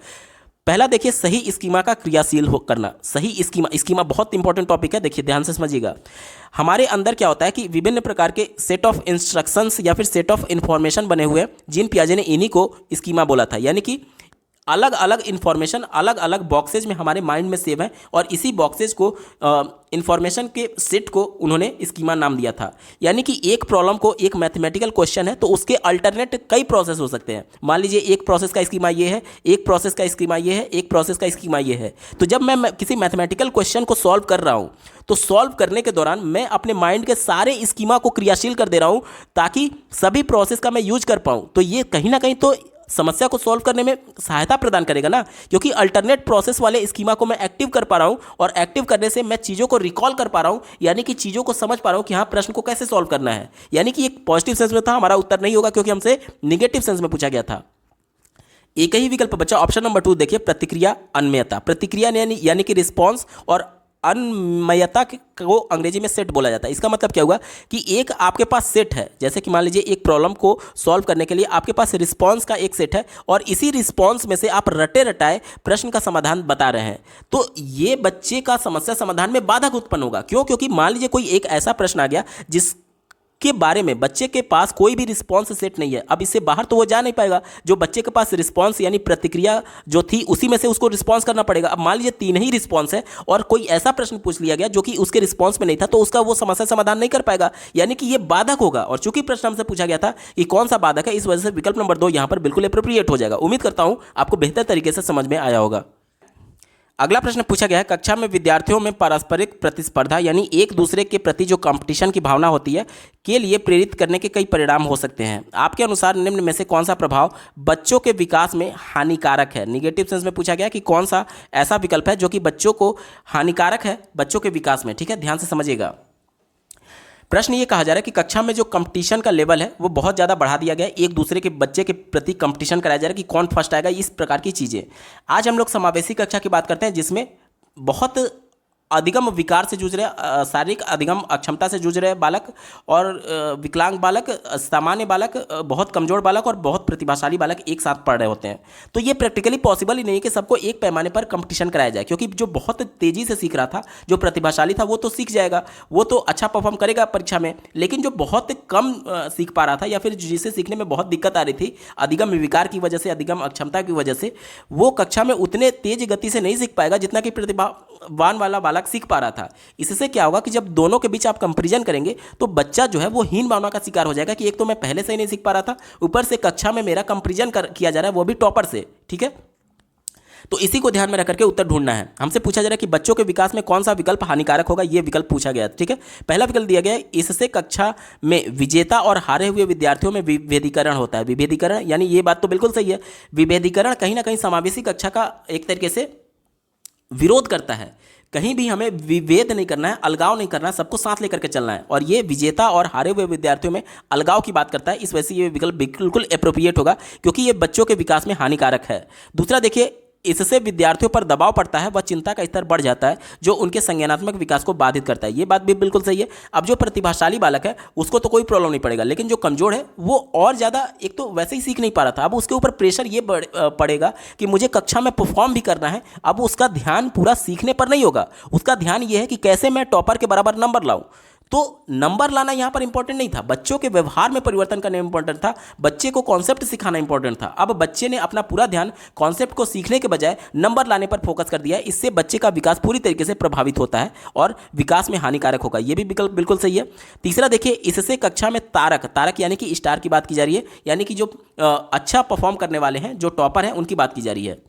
पहला देखिए, सही स्कीमा का क्रियाशील करना। सही स्कीमा बहुत इंपॉर्टेंट टॉपिक है, देखिए ध्यान से समझिएगा। हमारे अंदर क्या होता है कि विभिन्न प्रकार के सेट ऑफ इंस्ट्रक्शंस या फिर सेट ऑफ इंफॉर्मेशन बने हुए, जीन पियाजे ने इन्हीं को स्कीमा बोला था। यानी कि अलग अलग इंफॉर्मेशन अलग अलग बॉक्सेज में हमारे माइंड में सेव है और इसी बॉक्सेज को इंफॉर्मेशन के सेट को उन्होंने स्कीमा नाम दिया था। यानी कि एक प्रॉब्लम को, एक मैथमेटिकल क्वेश्चन है तो उसके अल्टरनेट कई प्रोसेस हो सकते हैं। मान लीजिए एक प्रोसेस का स्कीमा ये है, एक प्रोसेस का स्कीमा ये है, एक प्रोसेस का स्कीमा ये है। तो जब मैं किसी मैथमेटिकल क्वेश्चन को सॉल्व कर रहा हूँ तो सॉल्व करने के दौरान मैं अपने माइंड के सारे स्कीमा को क्रियाशील कर दे रहा हूँ ताकि सभी प्रोसेस का मैं यूज कर पाऊँ। तो ये कहीं ना कहीं तो समस्या को सॉल्व करने में सहायता प्रदान करेगा ना, क्योंकि अल्टरनेट प्रोसेस वाले स्कीमा को मैं एक्टिव कर पा रहा हूँ और एक्टिव करने से मैं चीज़ों को रिकॉल कर पा रहा हूँ, यानी कि चीज़ों को समझ पा रहा हूँ कि हाँ प्रश्न को कैसे सॉल्व करना है। यानी कि एक पॉजिटिव सेंस में था, हमारा उत्तर नहीं होगा क्योंकि हमसे निगेटिव सेंस में पूछा गया था। एक ही विकल्प बचा, ऑप्शन नंबर 2 देखिए, प्रतिक्रिया अन्वयता। प्रतिक्रिया यानी कि रिस्पॉन्स, और अन्वयता को अंग्रेजी में सेट बोला जाता है। इसका मतलब क्या हुआ कि एक आपके पास सेट है, जैसे कि मान लीजिए एक प्रॉब्लम को सॉल्व करने के लिए आपके पास रिस्पॉन्स का एक सेट है और इसी रिस्पॉन्स में से आप रटे रटाए प्रश्न का समाधान बता रहे हैं, तो ये बच्चे का समस्या समाधान में बाधक उत्पन्न होगा। क्यों? क्योंकि मान लीजिए कोई एक ऐसा प्रश्न आ गया जिस के बारे में बच्चे के पास कोई भी रिस्पॉन्स सेट नहीं है, अब इससे बाहर तो वो जा नहीं पाएगा। जो बच्चे के पास रिस्पॉन्स यानी प्रतिक्रिया जो थी उसी में से उसको रिस्पॉन्स करना पड़ेगा। अब मान लीजिए 3 ही रिस्पॉन्स है और कोई ऐसा प्रश्न पूछ लिया गया जो कि उसके रिस्पॉन्स में नहीं था, तो उसका वो समस्या समाधान नहीं कर पाएगा, यानी कि ये बाधक होगा। और चूंकि प्रश्न हमसे पूछा गया था कि कौन सा बाधक है, इस वजह से विकल्प नंबर 2 यहां पर बिल्कुल एप्रोप्रिएट हो जाएगा। उम्मीद करता हूं आपको बेहतर तरीके से समझ में आया होगा। अगला प्रश्न पूछा गया है, कक्षा में विद्यार्थियों में पारस्परिक प्रतिस्पर्धा यानी एक दूसरे के प्रति जो कंपटीशन की भावना होती है के लिए प्रेरित करने के कई परिणाम हो सकते हैं। आपके अनुसार निम्न में से कौन सा प्रभाव बच्चों के विकास में हानिकारक है? निगेटिव सेंस में पूछा गया कि कौन सा ऐसा विकल्प है जो कि बच्चों को हानिकारक है बच्चों के विकास में। ठीक है, ध्यान से समझिएगा। प्रश्न ये कहा जा रहा है कि कक्षा में जो कंपटीशन का लेवल है वो बहुत ज़्यादा बढ़ा दिया गया है, एक दूसरे के बच्चे के प्रति कंपटीशन कराया जा रहा है कि कौन फर्स्ट आएगा, इस प्रकार की चीज़ें। आज हम लोग समावेशी कक्षा की बात करते हैं जिसमें बहुत अधिगम विकार से जूझ रहे, शारीरिक अधिगम अक्षमता से जूझ रहे बालक और विकलांग बालक, सामान्य बालक, बहुत कमजोर बालक और बहुत प्रतिभाशाली बालक एक साथ पढ़ रहे होते हैं। तो ये प्रैक्टिकली पॉसिबल ही नहीं है कि सबको एक पैमाने पर कंपटीशन कराया जाए, क्योंकि जो बहुत तेज़ी से सीख रहा था, जो प्रतिभाशाली था, वो तो सीख जाएगा, वो तो अच्छा परफॉर्म करेगा परीक्षा में, लेकिन जो बहुत कम सीख पा रहा था या फिर जिसे सीखने में बहुत दिक्कत आ रही थी अधिगम विकार की वजह से, अधिगम अक्षमता की वजह से, वो कक्षा में उतने तेज गति से नहीं सीख पाएगा जितना कि प्रतिभावान वाला बालक सीख पा रहा था। इससे क्या होगा कि जब दोनों के बीच आप कंपैरिजन करेंगे तो बच्चा जो है वो हीन भावना का शिकार हो जाएगा कि एक तो मैं पहले से ही नहीं सीख पा रहा था, ऊपर से कक्षा में मेरा कंपैरिजन किया जा रहा है, वो भी टॉपर से। ठीक है, तो इसी को ध्यान में रख करके उत्तर ढूंढना है। हमसे पूछा जा रहा है कि बच्चों के विकास में कौन सा विकल्प हानिकारक होगा, ये विकल्प पूछा गया। ठीक है, पहला विकल्प दिया गया है, इससे कक्षा में विजेता और हारे हुए विद्यार्थियों में विभेदीकरण होता है। विभेदीकरण यानी ये बात तो बिल्कुल सही है, विभेदीकरण कहीं ना कहीं समावेशी कक्षा का एक तरीके से विरोध करता है। कहीं भी हमें विभेद नहीं करना है, अलगाव नहीं करना है, सबको साथ लेकर के चलना है, और ये विजेता और हारे हुए विद्यार्थियों में अलगाव की बात करता है। इस वजह से ये विकल्प बिल्कुल एप्रोप्रिएट होगा, क्योंकि ये बच्चों के विकास में हानिकारक है। दूसरा देखिए, इससे विद्यार्थियों पर दबाव पड़ता है, वह चिंता का स्तर बढ़ जाता है जो उनके संज्ञानात्मक विकास को बाधित करता है। ये बात भी बिल्कुल सही है। अब जो प्रतिभाशाली बालक है उसको तो कोई प्रॉब्लम नहीं पड़ेगा, लेकिन जो कमजोर है वो और ज़्यादा, एक तो वैसे ही सीख नहीं पा रहा था, अब उसके ऊपर प्रेशर ये पड़ेगा कि मुझे कक्षा में परफॉर्म भी करना है। अब उसका ध्यान पूरा सीखने पर नहीं होगा, उसका ध्यान ये है कि कैसे मैं टॉपर के बराबर नंबर लाऊं। तो नंबर लाना यहाँ पर इंपॉर्टेंट नहीं था, बच्चों के व्यवहार में परिवर्तन करना इंपॉर्टेंट था, बच्चे को कॉन्सेप्ट सिखाना इंपॉर्टेंट था। अब बच्चे ने अपना पूरा ध्यान कॉन्सेप्ट को सीखने के बजाय नंबर लाने पर फोकस कर दिया है। इससे बच्चे का विकास पूरी तरीके से प्रभावित होता है और विकास में हानिकारक होगा। यह भी विकल्प बिल्कुल सही है। तीसरा देखिए, इससे कक्षा में तारक यानी कि स्टार की बात की जा रही है, यानी कि जो अच्छा परफॉर्म करने वाले हैं, जो टॉपर हैं, उनकी बात की जा रही है।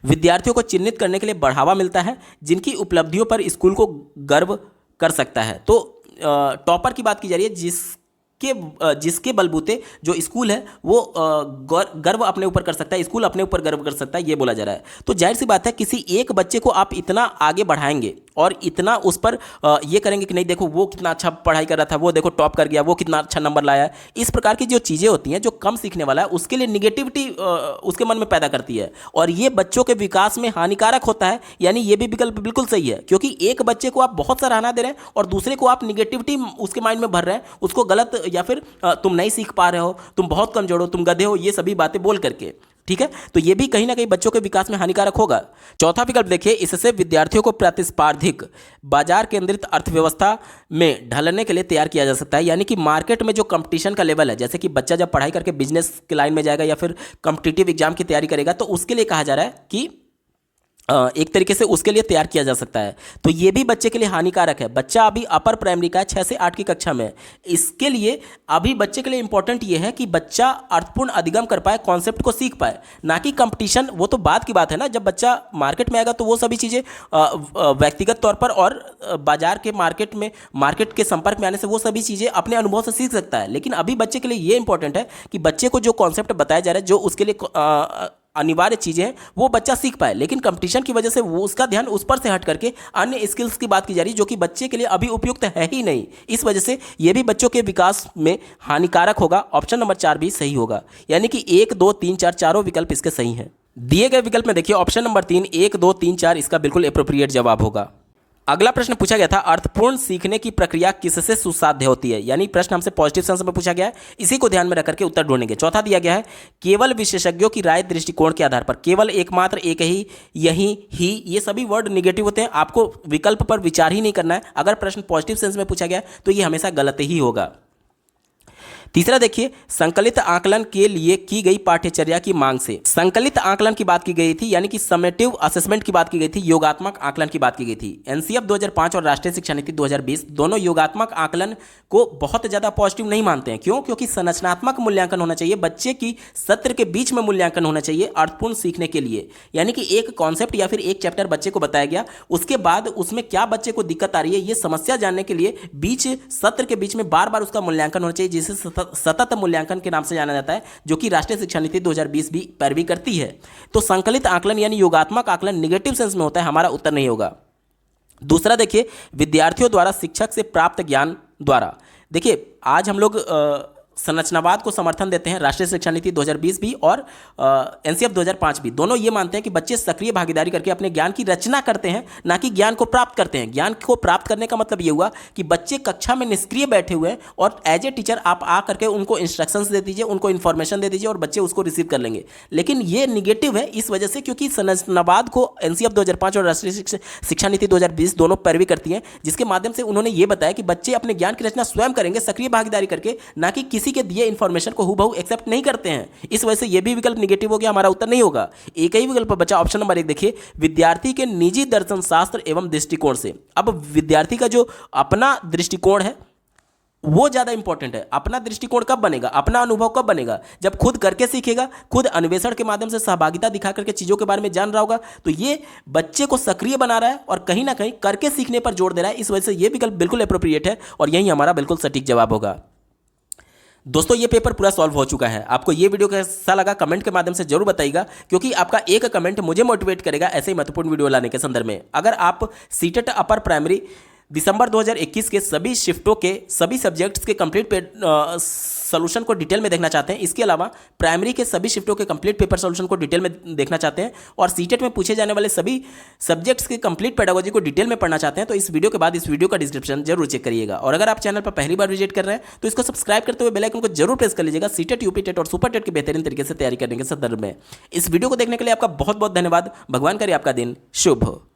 विद्यार्थियों को चिन्हित करने के लिए बढ़ावा मिलता है, जिनकी उपलब्धियों पर स्कूल को गर्व कर सकता है। तो टॉपर की बात की जा रही है, जिसके बलबूते जो स्कूल है वो गर्व अपने ऊपर कर सकता है, स्कूल अपने ऊपर गर्व कर सकता है, ये बोला जा रहा है। तो जाहिर सी बात है, किसी एक बच्चे को आप इतना आगे बढ़ाएंगे और इतना उस पर ये करेंगे कि नहीं देखो वो कितना अच्छा पढ़ाई कर रहा था, वो देखो टॉप कर गया, वो कितना अच्छा नंबर लाया है, इस प्रकार की जो चीज़ें होती हैं, जो कम सीखने वाला है उसके लिए निगेटिविटी उसके मन में पैदा करती है, और ये बच्चों के विकास में हानिकारक होता है। यानी ये भी विकल्प बिल्कुल सही है, क्योंकि एक बच्चे को आप बहुत सराहना दे रहे हैं और दूसरे को आप निगेटिविटी उसके माइंड में भर रहे हैं, उसको गलत, या फिर तुम नहीं सीख पा रहे हो, तुम बहुत कमजोर हो, तुम गधे हो, ये सभी बातें बोल करके। ठीक है, तो ये भी कहीं ना कहीं बच्चों के विकास में हानिकारक होगा। चौथा विकल्प देखिए, इससे विद्यार्थियों को प्रतिस्पर्धिक बाजार केंद्रित अर्थव्यवस्था में ढलने के लिए तैयार किया जा सकता है। यानी कि मार्केट में जो कंपटीशन का लेवल है, जैसे कि बच्चा जब पढ़ाई करके बिजनेस की लाइन में जाएगा या फिर कॉम्पिटिटिव एग्जाम की तैयारी करेगा, तो उसके लिए कहा जा रहा है कि एक तरीके से उसके लिए तैयार किया जा सकता है। तो ये भी बच्चे के लिए हानिकारक है। बच्चा अभी अपर प्राइमरी का है, 6 से 8 की कक्षा में है। इसके लिए अभी बच्चे के लिए इंपॉर्टेंट ये है कि बच्चा अर्थपूर्ण अधिगम कर पाए, कॉन्सेप्ट को सीख पाए, ना कि कंपटीशन। वो तो बात की बात है ना, जब बच्चा मार्केट में आएगा तो वो सभी चीज़ें व्यक्तिगत तौर पर और बाजार के मार्केट के संपर्क में आने से वो सभी चीज़ें अपने अनुभव से सीख सकता है। लेकिन अभी बच्चे के लिए ये इंपॉर्टेंट है कि बच्चे को जो कॉन्सेप्ट बताया जा रहा है, जो उसके लिए अनिवार्य चीज़ें हैं, वो बच्चा सीख पाए। लेकिन कंपटीशन की वजह से वो उसका ध्यान उस पर से हट करके अन्य स्किल्स की बात की जा रही है, जो कि बच्चे के लिए अभी उपयुक्त है ही नहीं। इस वजह से ये भी बच्चों के विकास में हानिकारक होगा। ऑप्शन नंबर 4 भी सही होगा, यानी कि 1, 2, 3, 4 चारों विकल्प इसके सही हैं। दिए गए विकल्प में देखिए ऑप्शन नंबर 3, 1, 2, 3, 4 इसका बिल्कुल एप्रोप्रिएट जवाब होगा। अगला प्रश्न पूछा गया था, अर्थपूर्ण सीखने की प्रक्रिया किससे सुसाध्य होती है। यानी प्रश्न हमसे पॉजिटिव सेंस में पूछा गया है, इसी को ध्यान में रख करके उत्तर ढूंढेंगे। चौथा दिया गया है, केवल विशेषज्ञों की राय दृष्टिकोण के आधार पर, केवल एकमात्र, एक ही, यही, ही, ये सभी वर्ड निगेटिव होते हैं। आपको विकल्प पर विचार ही नहीं करना है। अगर प्रश्न पॉजिटिव सेंस में पूछा गया तो ये हमेशा गलत ही होगा। तीसरा देखिए, संकलित आकलन के लिए की गई पाठ्यचर्या की मांग से। संकलित आकलन की बात की गई थी, यानी कि समेटिव असेसमेंट की बात की गई थी, योगात्मक आकलन की बात की गई थी। एनसीएफ 2005 और राष्ट्रीय शिक्षा नीति 2020 दोनों योगात्मक आकलन को बहुत ज़्यादा पॉजिटिव नहीं मानते हैं। क्यों? क्योंकि संरचनात्मक मूल्यांकन होना चाहिए, बच्चे की सत्र के बीच में मूल्यांकन होना चाहिए अर्थपूर्ण सीखने के लिए। यानी कि एक कॉन्सेप्ट या फिर एक चैप्टर बच्चे को बताया गया, उसके बाद उसमें क्या बच्चे को दिक्कत आ रही है, ये समस्या जानने के लिए सत्र के बीच में बार बार उसका मूल्यांकन होना चाहिए, जिसे सतत मूल्यांकन के नाम से जाना जाता है, जो कि राष्ट्रीय शिक्षा नीति 2020 भी पैरवी करती है। तो संकलित आकलन यानी योगात्मक आकलन निगेटिव सेंस में होता है, हमारा उत्तर नहीं होगा। दूसरा देखिए, विद्यार्थियों द्वारा शिक्षक से प्राप्त ज्ञान द्वारा। देखिए, आज हम लोग संरचनावाद को समर्थन देते हैं, राष्ट्रीय शिक्षा नीति 2020 भी और एनसीएफ 2005 भी, दोनों ये मानते हैं कि बच्चे सक्रिय भागीदारी करके अपने ज्ञान की रचना करते हैं, ना कि ज्ञान को प्राप्त करते हैं। ज्ञान को प्राप्त करने का मतलब ये हुआ कि बच्चे कक्षा में निष्क्रिय बैठे हुए हैं और एज ए टीचर आप आ करके उनको इंस्ट्रक्शंस दे दीजिए, उनको इन्फॉर्मेशन दे दीजिए और बच्चे उसको रिसीव कर लेंगे। लेकिन ये निगेटिव है इस वजह से क्योंकि संरचनावाद को एनसीएफ 2005 और राष्ट्रीय शिक्षा नीति 2020 दोनों पैरवी करती हैं, जिसके माध्यम से उन्होंने ये बताया कि बच्चे अपने ज्ञान की रचना स्वयं करेंगे, सक्रिय भागीदारी करके, ना कि किसी के दिए इंफॉर्मेशन को हूबहू एक्सेप्ट नहीं करते हैं। इस वजह से यह भी विकल्प निगेटिव हो गया, हमारा उत्तर नहीं होगा। एक ही विकल्प बचा, ऑप्शन नंबर 1 देखिए, विद्यार्थी के निजी दर्शन शास्त्र एवं दृष्टिकोण से। अब विद्यार्थी का जो अपना दृष्टिकोण है वो ज्यादा इंपॉर्टेंट है। अपना दृष्टिकोण कब बनेगा, अपना अनुभव कब बनेगा? जब खुद करके सीखेगा, खुद अन्वेषण के माध्यम से सहभागिता दिखा करके चीजों के बारे में जान रहा होगा। तो ये बच्चे को सक्रिय बना रहा है और कहीं ना कहीं करके सीखने पर जोर दे रहा है। इस वजह से ये विकल्प बिल्कुल एप्रोप्रिएट है और यही हमारा बिल्कुल सटीक जवाब होगा। दोस्तों, ये पेपर पूरा सॉल्व हो चुका है। आपको ये वीडियो कैसा लगा कमेंट के माध्यम से जरूर बताइएगा, क्योंकि आपका एक कमेंट मुझे मोटिवेट करेगा ऐसे ही महत्वपूर्ण वीडियो लाने के संदर्भ में। अगर आप सीटेट अपर प्राइमरी दिसंबर 2021 के सभी शिफ्टों के सभी सब्जेक्ट्स के कंप्लीट सोल्यूशन को डिटेल में देखना चाहते हैं, इसके अलावा प्राइमरी के सभी शिफ्टों के कंप्लीट पेपर सोल्यूशन को डिटेल में देखना चाहते हैं और सीटेट में पूछे जाने वाले सभी सब्जेक्ट्स के कंप्लीट पेडागोजी को डिटेल में पढ़ना चाहते हैं, तो इस वीडियो के बाद इस वीडियो का डिस्क्रिप्शन जरूर चेक करिएगा। और अगर आप चैनल पर पहली बार विजिट कर रहे हैं तो इसको सब्सक्राइब करते हुए बेल आइकन को जरूर प्रेस कर लीजिएगा, सीटेट, यूपी टेट और सुपर टेट की बेहतरीन तरीके से तैयारी करने के संदर्भ में। इस वीडियो को देखने के लिए आपका बहुत बहुत धन्यवाद। भगवान करे आपका दिन शुभ हो।